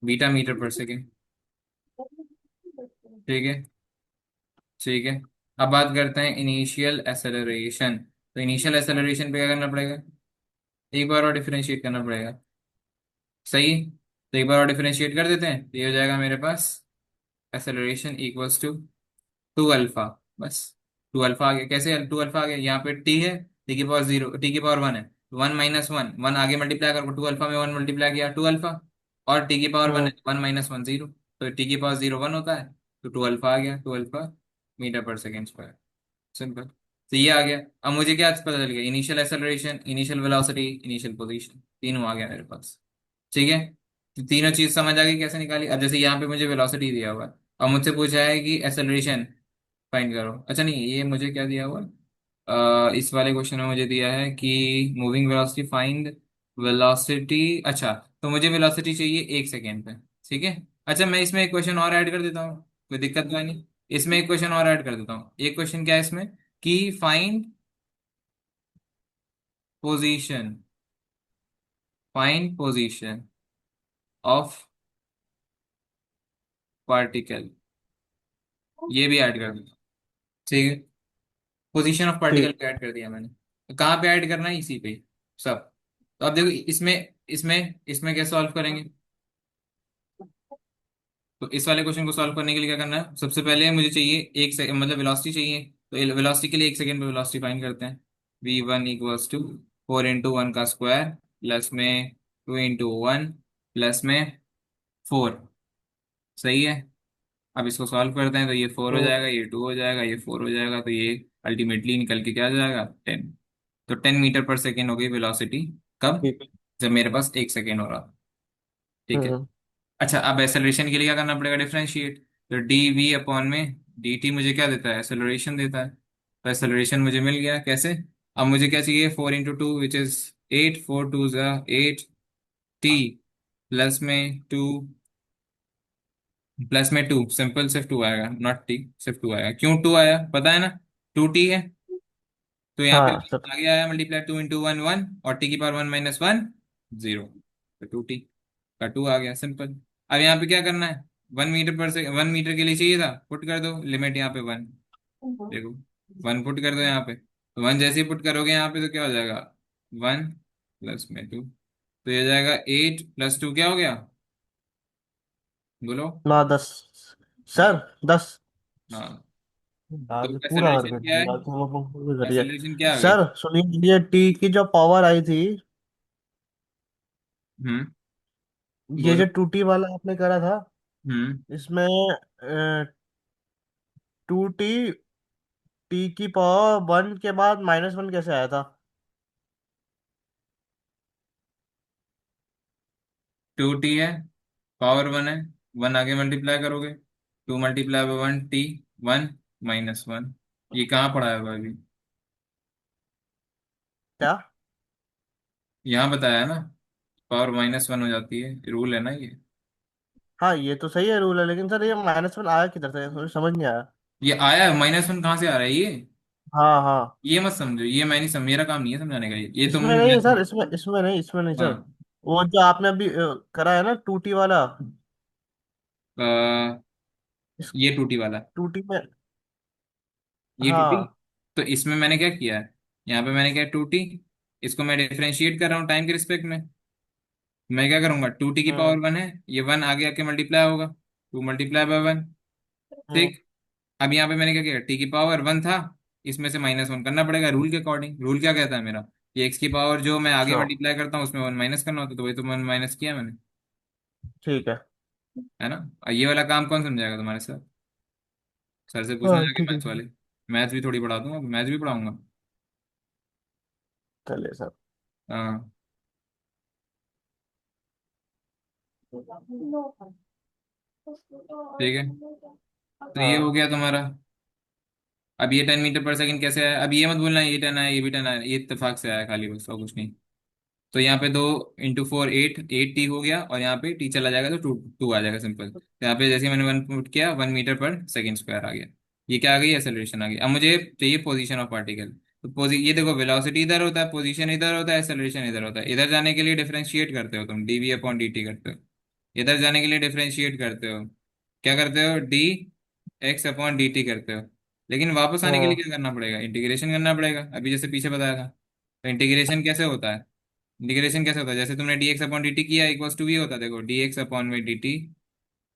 बीटा मीटर पर सेकेंड। ठीक है। ठीक है, अब बात करते हैं इनिशियल एक्सेलरेशन। तो इनिशियल एक्सेलरेशन पे क्या करना पड़ेगा, एक बार और डिफरेंशिएट करना पड़ेगा। सही है? तो एक बार और डिफरेंशिएट कर देते हैं, तो ये हो जाएगा मेरे पास एक्सेलरेशन इक्वल्स टू 2 अल्फा। बस 2 अल्फा आ गया। कैसे 2 अल्फा आ गया, यहाँ पे टी है, टी की पावर 0, टी की पावर 1 है, 1 - 1 1 आगे मल्टीप्लाई करो, 2 अल्फा में 1 मल्टीप्लाई किया, 2 अल्फा। और टी की पावर 1 है, हम्म। 1 - 1 0। तो टी की पावर 0 1 होता है, तो 2 अल्फा आ गया, 2 alpha metre per second square. Simple. तो ये आ गया। अब मुझे क्या पता चल गया, initial acceleration, initial velocity, initial position, तीनों आ गया मेरे पास। ठीक है, तो तीनों चीज समझ आ गई कैसे निकाली। अब जैसे यहाँ पे मुझे वेलोसिटी दिया हुआ है, अब मुझसे पूछा है कि एक्सेलरेशन फाइंड करो। अच्छा नहीं, ये मुझे क्या दिया हुआ है, इस वाले क्वेश्चन में मुझे दिया है कि मूविंग वेलोसिटी फाइंड वेलोसिटी। अच्छा, तो मुझे वेलोसिटी चाहिए 1 सेकेंड पे। ठीक है। अच्छा, मैं इसमें एक क्वेश्चन और ऐड कर देता हूँ, कोई दिक्कत तो है नहीं। इसमें एक क्वेश्चन और ऐड कर देता हूँ। एक क्वेश्चन क्या है इसमें, कि find position, find position of particle, ये भी ऐड कर दो। ठीक है, पोजीशन ऑफ पार्टिकल ठीक। पे ऐड कर दिया मैंने। तो कहाँ पे ऐड करना है, इसी पे सब। तो अब देखो इसमें इसमें इसमें कैसे सॉल्व करेंगे। तो इस वाले क्वेश्चन को सॉल्व करने के लिए क्या करना है, सबसे पहले मुझे चाहिए एक सेकंड, मतलब वेलोसिटी चाहिए। तो वेलोसिटी के लिए एक सेकंड में वेलोसिटी फाइंड करते हैं। v1 = 4 × 1 का स्क्वायर प्लस में 2 × 1 प्लस में 4। सही है। अब इसको सॉल्व करते हैं, तो ये 4 हो हम्म। जाएगा, ये 2 हो जाएगा, ये 4 हो जाएगा, तो ये अल्टीमेटली निकल के क्या आ जाएगा, 10। तो 10 मीटर पर सेकेंड हो गई वेलोसिटी। कब? ठीक है। जब मेरे पास 1 सेकेंड हो रहा। ठीक है। हम्म। अच्छा, अब एक्सेलरेशन के लिए क्या करना पड़ेगा, डिफरेंशिएट। तो dv/में dt मुझे क्या देता है, एक्सेलरेशन देता है। तो एक्सेलरेशन मुझे मिल गया कैसे। अब मुझे क्या चाहिए, 4 × 2 विच इज 8, 4 × 2 = 8 t प्लस में 2, प्लस में 2, सिंपल सिर्फ 2 आएगा, नॉट टी, सिर्फ 2 आएगा। क्यों 2 आया पता है ना, 2t है। तो यहाँ पे हाँ सर। आगे आया मल्टीप्लाई, 2 × 1 1, और t⁻1 - 1 0। तो 2t का 2 आ गया, सिंपल। अब यहाँ पे क्या करना है, 1 मीटर के लिए चाहिए था, पुट कर दो लिमिट यहाँ पे 1। देखो 1 पुट कर दो यहाँ पे, तो 1 जैसे ही पुट करोगे यहाँ पे तो क्या हो जाएगा, 1 प्लस में 2। तो ये हो जाएगा 8 + 2 क्या हो गया, बोलो। 9 10। सर 10। हाँ। तो आज पूरा कर एक्सेलरेशन क्या है, दिया, तुम लोगों को भी करिए। एक्सेलरेशन क्या आ गई। सर सुनिए, ये टी की जो पावर आई थी, हम्म। ये बोलो। जो टूटी वाला आपने करा था, हम्म। इसमें 2t, टी की पावर 1 के बाद -1 कैसे आया था? 2t है, पावर 1 है, 1 आगे मल्टीप्लाई करोगे, 2 × 1 t, 1 - 1। ये कहाँ पढ़ा है अभी, क्या? यहाँ बताया है ना, पावर -1 हो जाती है, रूल है ना ये। हाँ ये तो सही है रूल है, लेकिन सर ये -1 आया किधर से, मुझे समझ नहीं आया। ये आया है, -1 कहाँ से आ रहा है ये। हाँ हाँ। ये मत समझो, ये मैं नहीं सम, मेरा काम नहीं है समझाने का, ये तुम इसमें नहीं सर, इसमें नहीं सर। हाँ। वो जो आपने अभी करा है ना टूटी वाला, अ, इस ये टूटी वाला, टूटी में। ये टूटी। हाँ। तो इसमें मैंने क्या किया है, यहाँ पे मैंने क्या टूटी, इसको मैं डिफरेंशिएट कर रहा हूँ टाइम के रिस्पेक्ट में। मैं क्या करूंगा, 2t की पावर हम्म। 1 है, ये 1 आगे आके मल्टीप्लाई होगा, 2 × 1। हम्म। ठीक। अब यहाँ पे मैंने क्या किया, t की पावर 1 था, इसमें से -1 करना पड़ेगा रूल के अकॉर्डिंग। रूल क्या कहता है मेरा, ये x की पावर जो मैं आगे अच्छा। मल्टीप्लाई करता हूँ उसमें 1 माइनस करना होता है, तो वही तो 1 माइनस किया मैंने। ठीक है। है ना। और ये वाला काम कौन समझाएगा तुम्हारे साथ, सर से पूछना हाँ जाके ठीक है। मैथ्स वाले। मैथ्स भी थोड़ी पढ़ा दूंगा, मैथ्स भी पढ़ाऊंगा। चलिए सर। हाँ। ठीक है, तो ये हो हाँ। गया तुम्हारा। अब ये 10 मीटर पर सेकंड कैसे आया, अब ये मत बोलना ये 10 आया, ये भी 10 आया, ये इत्तेफाक से आया खाली, बस और कुछ नहीं। तो यहाँ पे 2 × 4 8, 8t हो गया, और यहाँ पे t चला जाएगा तो 2 2 आ जाएगा, सिंपल। तो यहाँ पे जैसे ही मैंने 1 पुट किया, 1 मीटर पर सेकंड स्क्वायर आ गया। ये क्या आ गई, एक्सेलरेशन आ गई। अब मुझे चाहिए पोजीशन ऑफ पार्टिकल। तो ये देखो, वेलोसिटी इधर होता है, पोजीशन इधर होता है, एक्सेलरेशन इधर होता है। इधर जाने के लिए डिफरेंशिएट करते हो तुम, dv/dt करते हो। इधर जाने के लिए डिफरेंशिएट करते हो, क्या करते हो, dx/dt करते हो। लेकिन वापस आने के लिए हम्म। क्या करना पड़ेगा, इंटीग्रेशन करना पड़ेगा, अभी जैसे पीछे बताया था। तो इंटीग्रेशन कैसे होता है, इंटीग्रेशन कैसे होता है, जैसे तुमने dx/dt किया, इक्वल्स टू वी होता है, देखो dx/dt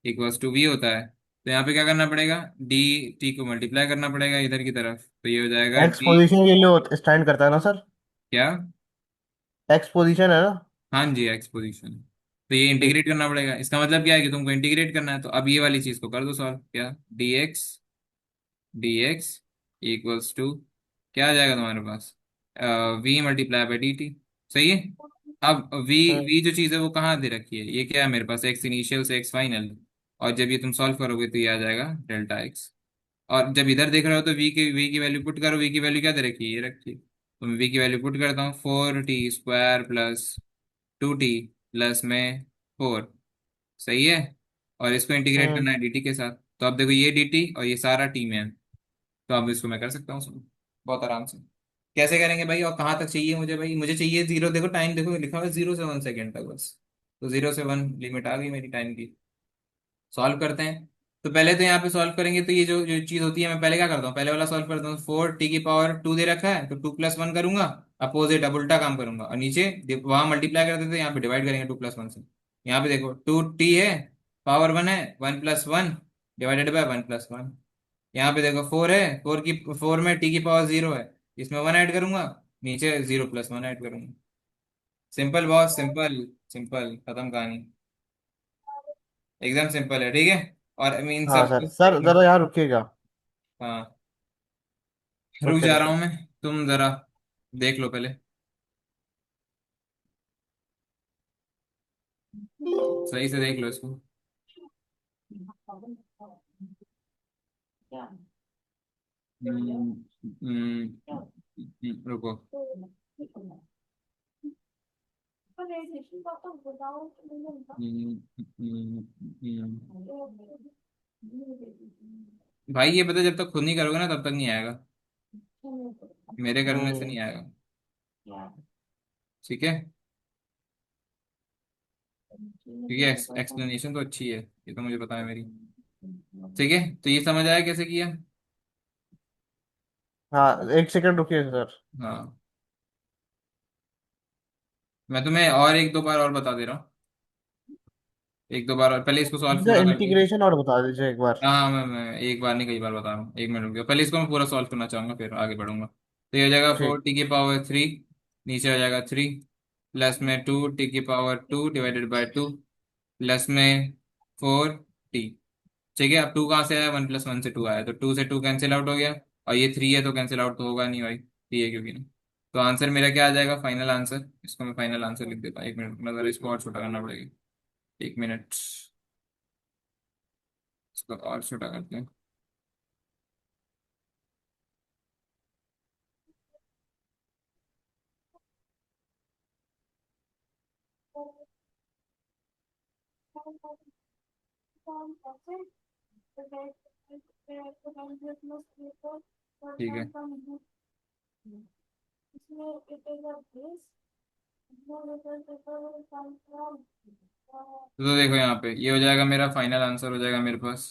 इक्वल्स टू वी होता है। तो यहाँ पे क्या करना पड़ेगा, डी टी को मल्टीप्लाई करना पड़ेगा इधर की तरफ, तो ये हो जाएगा एक्स डी। पोजीशन के लिए स्टैंड करता है ना सर? क्या। एक्स पोजीशन है ना? हाँ जी, एक्स पोजीशन। तो ये ठीक। इंटीग्रेट करना पड़ेगा, इसका मतलब क्या है कि तुमको इंटीग्रेट करना है। तो अब ये वाली चीज को कर दो सॉल्व, क्या, dx इक्वल्स टू, क्या आ जाएगा तुम्हारे पास, v × dt। सही है। अब v हम्म। v जो चीज़ है वो कहाँ दे रखी है, ये क्या है मेरे पास, x इनिशियल से x फाइनल। और जब ये तुम सॉल्व करोगे तो ये आ जाएगा डेल्टा x। और जब इधर देख रहे हो तो v की वैल्यू पुट करो, v की वैल्यू क्या दे रखी है, ये रखी है। तो मैं v की वैल्यू पुट करता हूँ, 4t² प्लस 2t प्लस में 4। सही है। और इसको इंटीग्रेट हम्म। करना है dt के साथ। तो अब देखो ये dt और ये सारा t में है, तो अब इसको मैं कर सकता हूँ बहुत आराम से। कैसे करेंगे भाई, और कहाँ तक चाहिए मुझे भाई? मुझे चाहिए जीरो, देखो टाइम देखो लिखा हुआ है 0 से 1 सेकेंड तक बस। तो 0 से 1 लिमिट आ गई मेरी टाइम की। सॉल्व करते हैं। तो पहले तो यहाँ पे सॉल्व करेंगे, तो ये जो जो चीज होती है, मैं पहले क्या करता हूँ, पहले वाला सॉल्व करता हूँ। 4t की पावर 2 दे रखा है, तो 2+1 करूंगा। अपोजिट, अब उल्टा काम करूंगा, और नीचे वहां मल्टीप्लाई करते थे, यहाँ पे डिवाइड करेंगे 2+1 से। यहाँ पे देखो 2t है, पावर 1 है, 1+1 डिवाइडेड बाय 1+1। यहाँ पे देखो 4 है, 4 में t की पावर 0 है, इसमें 1 ऐड करूंगा, नीचे 0+1 ऐड करूंगा। Simple boss, simple. सिंपल, खत्म कहानी। एकदम सिंपल है, ठीक है। और मीन हाँ सब। सर, सर जरा यहाँ रुकिएगा। हाँ, रुक ओके जा रहा सर। हूँ मैं। तुम जरा देख लो पहले, सही से देख लो इसको। हम्म, रुको। हम्म, हम्म, भाई ये पता, जब तक खुद नहीं करोगे ना तब तक नहीं आएगा। मेरे करने से हम्म। नहीं आएगा। ठीक है, क्योंकि एक्सप्लेनेशन तो अच्छी है, ये तो मुझे पता है मेरी। ठीक है, तो ये समझ आया कैसे किया। हाँ, एक सेकंड रुकिए सर। हाँ, मैं तुम्हें और एक दो बार और बता दे रहा हूँ। एक दो बार और, पहले इसको सॉल्व सर पूरा कर दिया। इंटीग्रेशन और बता दीजिए एक बार। हाँ, मैं एक बार नहीं कई बार बता रहा हूँ, 1 मिनट रुक गया, पहले इसको मैं पूरा सॉल्व करना चाहूंगा, फिर आगे बढ़ूंगा। तो ये हो जाएगा ठीक। 4t की पावर 3, नीचे हो जाएगा 3, प्लस में 2t की पावर 2 डिवाइडेड बाय 2, प्लस में 4t। ठीक है, अब 2 कहाँ से आया, 1+1 से 2 आया, तो 2 से 2 कैंसिल आउट हो गया। और ये 3 है तो कैंसिल आउट तो होगा नहीं भाई, 3 है क्योंकि ना। तो आंसर मेरा क्या आ जाएगा, फाइनल आंसर, इसको मैं फाइनल आंसर लिख देता हूँ। 1 मिनट, मतलब इसको और छोटा करना पड़ेगा। 1 मिनट, इसको और छोटा करते हैं। ठीक है, तो देखो यहाँ पे ये हो जाएगा, मेरा फाइनल आंसर हो जाएगा मेरे पास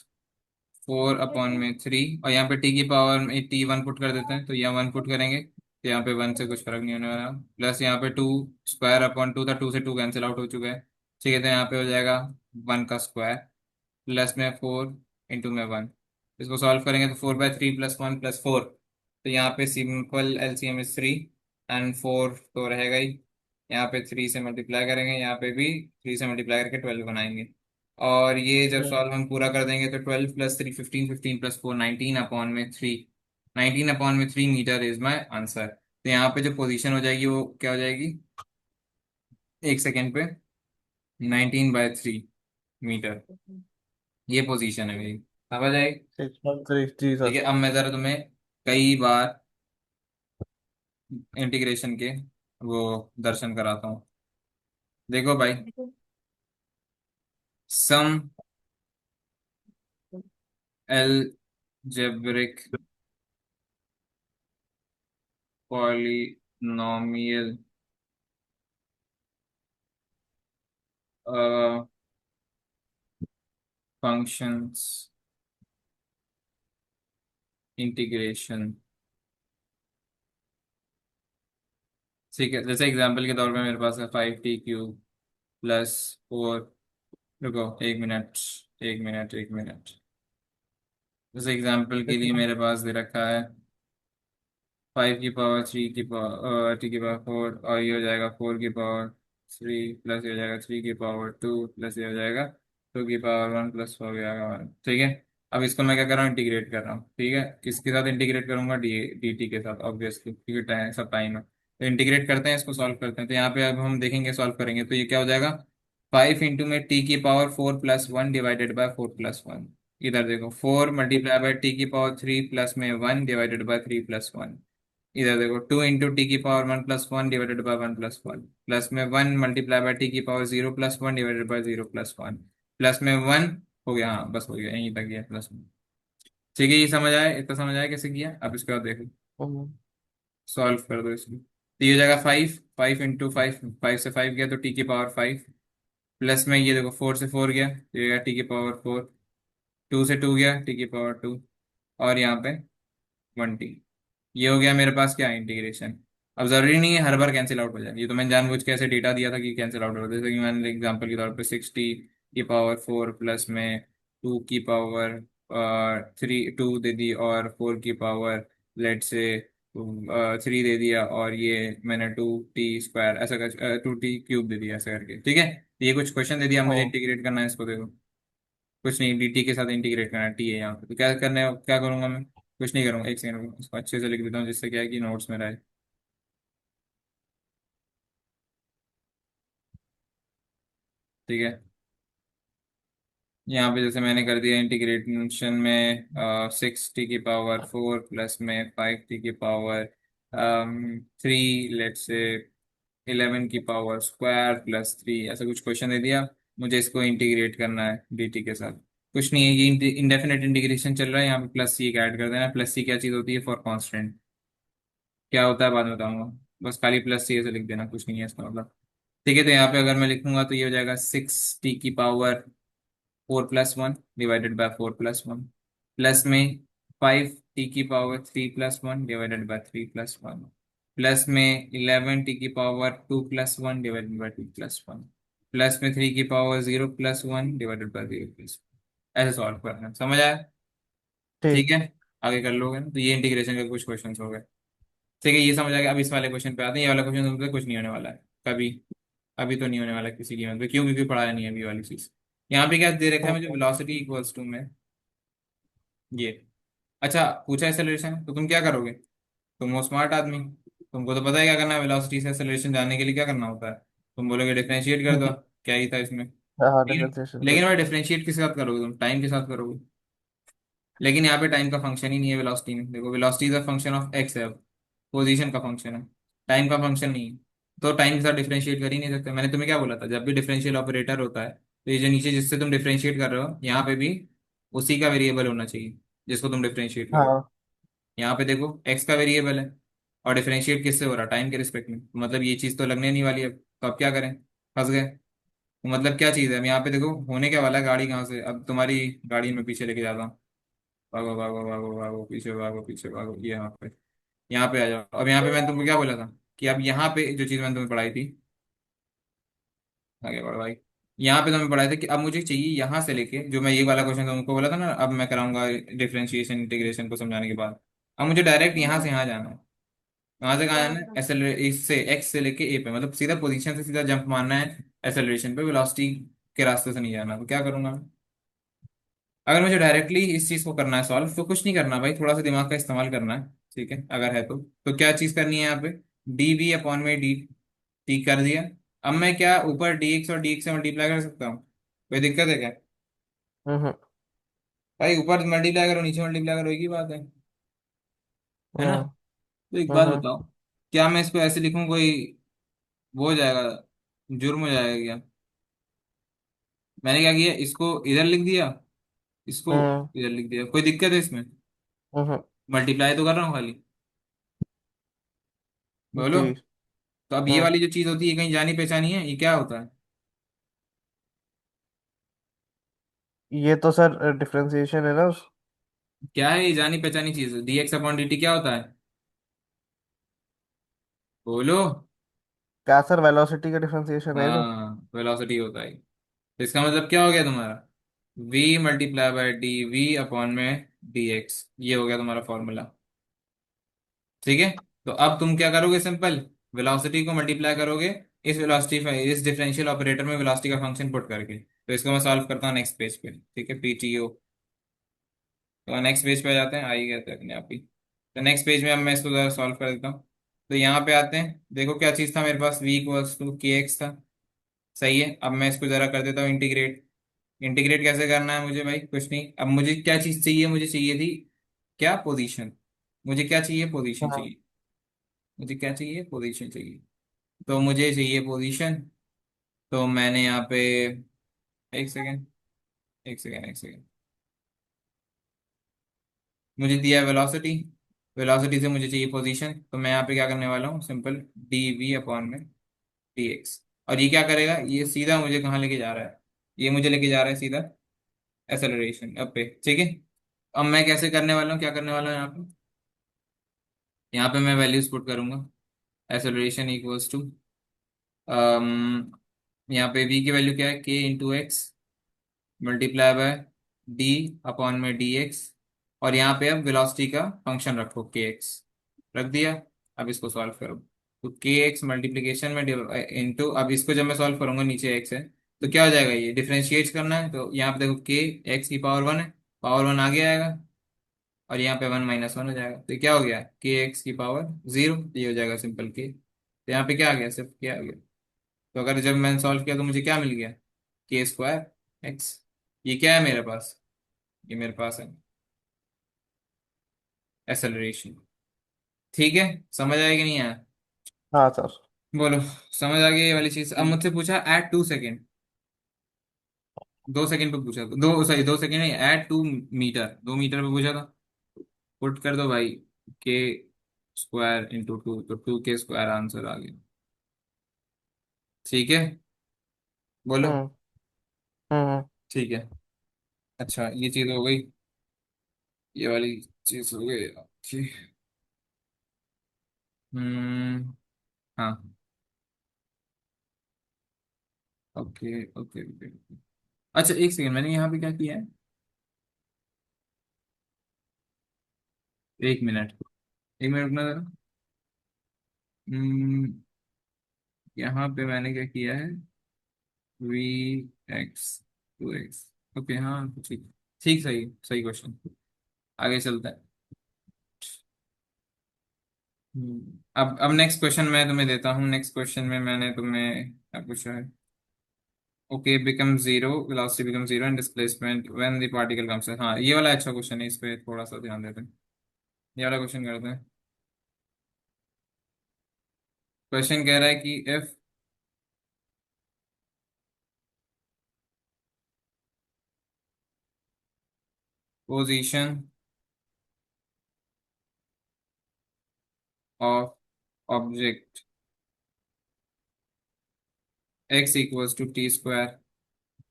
4/3। और यहाँ पे t की पावर में t 1 पुट कर देते हैं, तो यहाँ 1 पुट करेंगे, तो यहाँ पे 1 से कुछ फर्क नहीं होने वाला। प्लस यहाँ पे 2 स्क्वायर अपॉन 2 था, 2 से 2 कैंसिल आउट हो चुका है। ठीक है, तो यहाँ पे हो जाएगा 1 का स्क्वायर, प्लस में 4 × में 1। इसको सॉल्व करेंगे तो 4/3 + 1 + 4। तो यहाँ पे सिंपल LCM इज 3, एंड 4 तो रहेगा ही। यहाँ पे 3 से मल्टीप्लाई करेंगे, यहाँ पे भी 3 से मल्टीप्लाई करके 12 बनाएंगे। और ये जब हम्म। सॉल्व हम पूरा कर देंगे तो 12 + 3 15, 15 + 4 19/3। 19/3 मीटर इज माई आंसर। तो यहाँ पे जो पोजीशन हो जाएगी वो क्या हो जाएगी, 1 सेकेंड पे 19/3 मीटर, ये पोजीशन है मेरी। समझ आई? 6.3 जी ठीक है, सर। अब मैं जरा तुम्हें कई बार इंटीग्रेशन के वो दर्शन कराता हूँ। देखो भाई, सम एलजेब्रिक पॉलिनोमियल फंक्शंस इंटीग्रेशन। ठीक है, जैसे एग्जांपल के तौर पे मेरे पास है 5t³ +4। रुको, 1 मिनट, 1 मिनट, 1 मिनट। जैसे एग्जांपल के लिए मेरे पास दे रखा है 5 की पावर 3 की पावर t की पावर 4, और ये हो जाएगा 4 की पावर 3, प्लस ये हो जाएगा 3 की पावर 2, प्लस ये हो जाएगा 2 की पावर 1 प्लस हो जाएगा 1। ठीक है, अब इसको मैं क्या कर रहा हूँ, इंटीग्रेट कर रहा हूँ। ठीक है, किसके साथ इंटीग्रेट करूंगा, dt के साथ ऑब्वियसली, क्योंकि टाइम सब टाइम है। तो इंटीग्रेट करते हैं, इसको सॉल्व करते हैं। तो यहाँ पे अब हम देखेंगे, सॉल्व करेंगे तो ये क्या हो जाएगा, 5 × में t की पावर 4 + 1 डिवाइडेड बाय 4 + 1। इधर देखो 4 × में t की पावर 3 प्लस में 1 डिवाइडेड बाय 3 + 1। इधर देखो 2 × t की पावर 1 + 1 डिवाइडेड बाय 1 + 1, प्लस में 1 × t की पावर 0 + 1 डिवाइडेड बाय 0 + 1, प्लस में 1। हो गया, हाँ बस हो गया, यहीं तक गया प्लस में। ठीक है, ये समझ आया, इतना समझ आया कैसे किया, अब इसके बाद देखो। सॉल्व कर दो इसको, तो ये हो जाएगा 5, 5 इंटू 5, 5 से 5 गया तो t⁵5, प्लस में ये देखो 4 से 4 गया तो ये गया t⁵4, 2 से 2 गया t⁵2, और यहाँ पे 1t। ये हो गया मेरे पास क्या इंटीग्रेशन। अब जरूरी नहीं है हर बार कैंसिल आउट हो जाए, ये तो मैंने जानबूझ के ऐसे डेटा दिया था कि कैंसिल आउट हो, जैसे कि मैंने एग्जांपल के तौर पे 60 की पावर 4 प्लस में 2 की पावर 2 दे दी, और 4 की पावर लेट से 3 दे दिया, और ये मैंने 2t² ऐसा कर 2t³ दे दिया ऐसा करके, ठीक है। तो ये कुछ क्वेश्चन दे दिया, मुझे हम्म। इंटीग्रेट करना है इसको, देखो कुछ नहीं, dt के साथ इंटीग्रेट करना है, t है यहाँ पे, तो क्या करना है, क्या करूंगा मैं, कुछ नहीं करूंगा, एक सेकंड इसको अच्छे से लिख देता हूँ जिससे क्या है कि नोट्स में रहे। ठीक है, यहाँ पे जैसे मैंने कर दिया इंटीग्रेशन में 6t⁵4 प्लस में 5t⁵3 लेट से 11 की पावर स्क्वायर प्लस 3, ऐसा कुछ क्वेश्चन दे दिया, मुझे इसको इंटीग्रेट करना है dt के साथ। कुछ नहीं है, ये इंडेफिनेट इंटीग्रेशन चल रहा है, यहाँ पे प्लस सी ऐड कर देना, प्लस सी क्या चीज़ होती है, फॉर कांस्टेंट, क्या होता है बाद में बताऊंगा, बस खाली प्लस सी ऐसे लिख देना, कुछ नहीं है इसका मतलब। ठीक है, तो यहाँ पे अगर मैं लिखूंगा तो ये हो जाएगा 6t⁵4+1 डिवाइडेड बाय 4+1, प्लस में 5t⁵3+1 डिवाइडेड बाय 3+1, प्लस में 11t⁵2+1 डिवाइडेड बाय 2+1, प्लस में 3 की पावर 0+1 डिवाइडेड बाय 0+1। ऐसे सॉल्व करना है, समझ आया। ठीक। ठीक है, आगे कर लोगे ना, तो ये इंटीग्रेशन के कुछ क्वेश्चन हो गए। ठीक है, ये समझ आ गया। अब इस वाले क्वेश्चन पे आते हैं, ये वाला क्वेश्चन तुमसे कुछ नहीं होने वाला है कभी, अभी तो नहीं होने वाला किसी कीमत पे, क्यों, क्योंकि पढ़ाया नहीं है अभी वाली चीज। यहाँ पे क्या दे रखा है मुझे, हम्म। वेलोसिटी इक्वल्स टू में ये, अच्छा पूछा एक्सेलरेशन, तो तुम क्या करोगे, तुम हो स्मार्ट आदमी, तुमको तो पता है क्या करना है, वेलोसिटी से एक्सेलरेशन जानने के लिए क्या करना होता है, तुम बोलोगे डिफरेंशिएट कर दो, क्या ही था इसमें। हाँ, लेकिन डिफरेंशिएशन कर। लेकिन भाई डिफरेंशिएट किसके साथ करोगे, तुम टाइम के साथ करोगे, लेकिन यहाँ पे टाइम का फंक्शन ही नहीं है वेलोसिटी में, देखो velocity is a function of x है, पोजीशन का फंक्शन है, टाइम का फंक्शन नहीं है, तो टाइम के साथ डिफरेंशिएट कर ही नहीं सकते। मैंने तुम्हें क्या बोला था, जब भी डिफरेंशियल ऑपरेटर होता है तो ये जो नीचे जिससे तुम डिफरेंशिएट कर रहे हो यहाँ पे भी उसी का वेरिएबल होना चाहिए जिसको तुम डिफरेंशिएट करो। हाँ। यहाँ पे देखो एक्स का वेरिएबल है, और डिफरेंशिएट किससे हो रहा है, टाइम के रिस्पेक्ट में, तो मतलब ये चीज़ तो लगने नहीं वाली अब, तो अब क्या करें, फंस गए। तो मतलब क्या चीज़ है, अब यहाँ पे देखो होने क्या वाला है, गाड़ी कहाँ से, अब तुम्हारी गाड़ी में पीछे लेके जाता हूँ, भागो भागो भागो भागो पीछे भागो पीछे भागो, ये यहाँ पे आ जाओ। अब यहाँ पे मैंने तुमको क्या बोला था कि अब यहाँ पे जो चीज़ मैंने तुम्हें पढ़ाई थी, आगे बढ़ो भाई, यहाँ पे तुम्हें पढ़ाया था कि अब मुझे चाहिए यहाँ से लेके, जो मैं ये वाला क्वेश्चन तुमको बोला था ना, अब मैं कराऊंगा डिफरेंशिएशन इंटीग्रेशन को समझाने के बाद, अब मुझे डायरेक्ट यहाँ से यहाँ जाना है। कहाँ से कहाँ जाना है, इससे एक्स से लेके ए पे, मतलब सीधा पोजीशन से सीधा जंप मारना है एक्सेलरेशन पे, वेलोसिटी के रास्ते से नहीं जाना, तो क्या करूंगा मैं। अगर मुझे डायरेक्टली इस चीज को करना है सॉल्व, तो कुछ नहीं करना भाई, थोड़ा सा दिमाग का इस्तेमाल करना है, ठीक है, अगर है तो क्या चीज करनी है यहाँ पे, dv/dt कर दिया। अब मैं क्या ऊपर dx और dx से मल्टीप्लाई कर सकता हूँ, कोई दिक्कत है क्या, हम्म। भाई ऊपर मल्टीप्लाई करो नीचे मल्टीप्लाई करो एक ही बात है ना। हम्म। तो एक बात हम्म। बताओ, क्या मैं इसको ऐसे लिखूं कोई वो हो जाएगा, जुर्म हो जाएगा क्या। मैंने क्या किया, इसको इधर लिख दिया, इसको हम्म। इधर लिख दिया, कोई दिक्कत है इसमें, हम्म। मल्टीप्लाई तो कर रहा हूँ खाली, बोलो। ठीक। तो अब ये हम्म। वाली जो चीज होती है कहीं जानी पहचानी है, ये क्या होता है, ये तो सर डिफरेंशिएशन है ना क्या है ये जानी पहचानी चीज, dx/dt क्या होता है, बोलो। क्या सर, वेलोसिटी का डिफरेंशिएशन है जो। हाँ वेलोसिटी होता है, तो इसका मतलब क्या हो गया तुम्हारा, v×dv/dx, ये हो गया तुम्हारा फॉर्मूला। ठीक है, तो अब तुम क्या करोगे, सिंपल वेलोसिटी को मल्टीप्लाई करोगे इस डिफरेंशियल ऑपरेटर में वेलोसिटी का फंक्शन पुट करके, तो इसको मैं सॉल्व करता हूँ नेक्स्ट पेज पे, ठीक है, पीटीओ। तो नेक्स्ट पेज पे आ जाते हैं, आ ही गए थे अपने आप ही, तो नेक्स्ट पेज में अब मैं इसको जरा सॉल्व कर देता हूँ। तो यहाँ पे आते हैं, देखो क्या चीज़ था मेरे पास, v=kx था, सही है। अब मैं इसको जरा कर देता हूँ इंटीग्रेट। इंटीग्रेट कैसे करना है मुझे भाई, कुछ नहीं, अब मुझे क्या चीज़ चाहिए, मुझे चाहिए थी क्या, पोजीशन, मुझे क्या चाहिए, पोजीशन हाँ। चाहिए, मुझे क्या चाहिए, पोजीशन चाहिए, तो मुझे चाहिए पोजीशन। तो मैंने यहाँ पे, एक सेकेंड, एक सेकेंड, एक सेकेंड, मुझे दिया है वेलोसिटी, वेलोसिटी से मुझे चाहिए पोजीशन, तो मैं यहाँ पे क्या करने वाला हूँ, सिंपल डी वी अपॉन में डी एक्स। और ये क्या करेगा, ये सीधा मुझे कहाँ लेके जा रहा है, ये मुझे लेके जा रहा है सीधा एक्सेलरेशन अब पे, ठीक है। अब मैं कैसे करने वाला हूँ, क्या करने वाला हूँ यहाँ पे, यहाँ पे मैं वैल्यूज पुट करूंगा। एक्सेलरेशन इक्वल्स टू, यहाँ पे v की वैल्यू क्या है, k into x multiply by D upon में डी एक्स। और यहाँ पे अब वेलोसिटी का फंक्शन रखो के एक्स, रख दिया। अब इसको सॉल्व करो, तो के एक्स मल्टीप्लीकेशन में इंटू, अब इसको जब मैं सॉल्व करूंगा, नीचे एक्स है तो क्या हो जाएगा, ये डिफरेंशिएट करना है, तो यहाँ पे देखो के एक्स की पावर वन है, पावर वन आगे आएगा, और यहाँ पे वन माइनस वन हो जाएगा, तो ये क्या हो गया, के एक्स की पावर जीरो, ये हो जाएगा सिंपल के। तो यहाँ पे क्या आ गया, सिर्फ क्या आ गया। तो अगर जब मैंने सॉल्व किया तो मुझे क्या मिल गया, के स्क्वायर एक्स। ये क्या है मेरे पास, ये मेरे पास है एक्सेलरेशन। ठीक है, समझ आएगी नहीं आया, हाँ सर। बोलो। समझ आ गई ये वाली चीज। अब मुझसे पूछा एट 2 सेकेंड, 2 सेकेंड पे पूछा था, दो सॉरी 2 सेकेंड नहीं, एट 2 मीटर, 2 मीटर पे पूछा था। पुट कर दो भाई, के स्क्वायर इंटू टू, तो टू के स्क्वायर आंसर आ गया। ठीक है, बोलो। हम्म। हम्म। ठीक है, अच्छा ये चीज हो गई, ये वाली चीज हो गई। ठीक। हम्म। हाँ। Okay okay okay. अच्छा एक सेकंड, मैंने यहाँ पे क्या किया है, 1 मिनट, 1 मिनट रुकना जरा। हम्म, यहाँ पे मैंने क्या किया है, v x to x. Okay हाँ ठीक, ठीक सही सही क्वेश्चन। आगे चलता है। अब नेक्स्ट क्वेश्चन मैं तुम्हें देता हूँ। नेक्स्ट क्वेश्चन में मैंने तुम्हें क्या पूछा है, okay become zero, velocity become zero and displacement when the particle comes, हाँ ये वाला अच्छा क्वेश्चन है, इस पे थोड़ा सा ध्यान देते हैं। ये वाला क्वेश्चन करते हैं। क्वेश्चन कह रहा है कि if position of object x equals to t square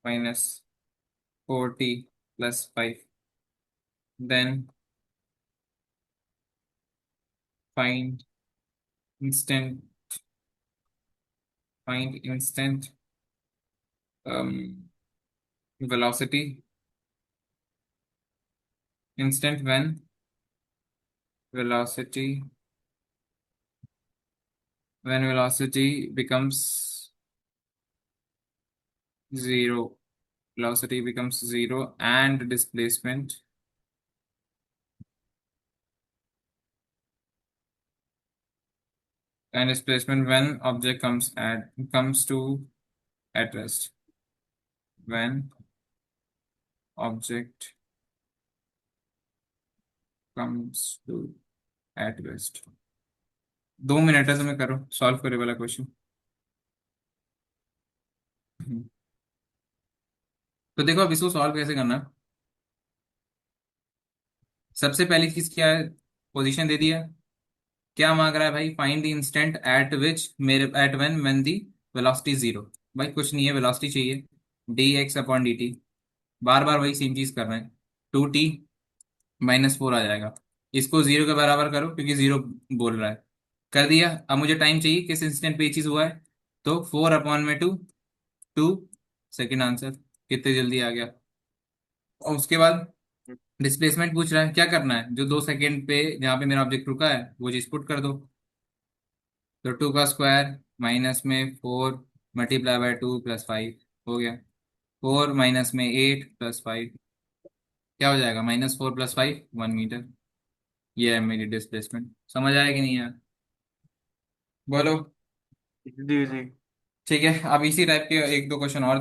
minus 4t plus 5, then find instant, find instant velocity, instant when velocity, when velocity becomes zero, velocity becomes zero and displacement, and displacement when object comes to at rest, when object comes to at rest। 2 minute है, तुम्हें करो solve करे वाला question. तो देखो अब इसको solve कैसे करना है। सबसे पहली चीज क्या है, पोजीशन दे दिया, क्या मांग रहा है भाई, find the instant at which मेरे at when the velocity zero. भाई कुछ नहीं है, वेलोसिटी चाहिए, d x upon d t, बार बार वही सेम चीज कर रहे हैं, 2t माइनस फोर आ जाएगा। इसको जीरो के बराबर करो क्योंकि जीरो बोल रहा है, कर दिया। अब मुझे टाइम चाहिए किस इंस्टेंट पे ये चीज हुआ है, तो 4/2, 2 सेकेंड आंसर, कितने जल्दी आ गया। और उसके बाद डिस्प्लेसमेंट पूछ रहा है, क्या करना है, जो 2 सेकेंड पे जहाँ पे मेरा ऑब्जेक्ट रुका है वो चीज पुट कर दो। तो टू का स्क्वायर माइनस में four multiply by two plus five हो गया, फोर माइनस में एट प्लस फाइव, क्या हो जाएगा, -4 + 5 1 मीटर। ये है मेरी डिस्प्लेसमेंट। समझ आया कि नहीं यार, बोलो। जी जी। ठीक है, अब इसी टाइप के एक दो क्वेश्चन और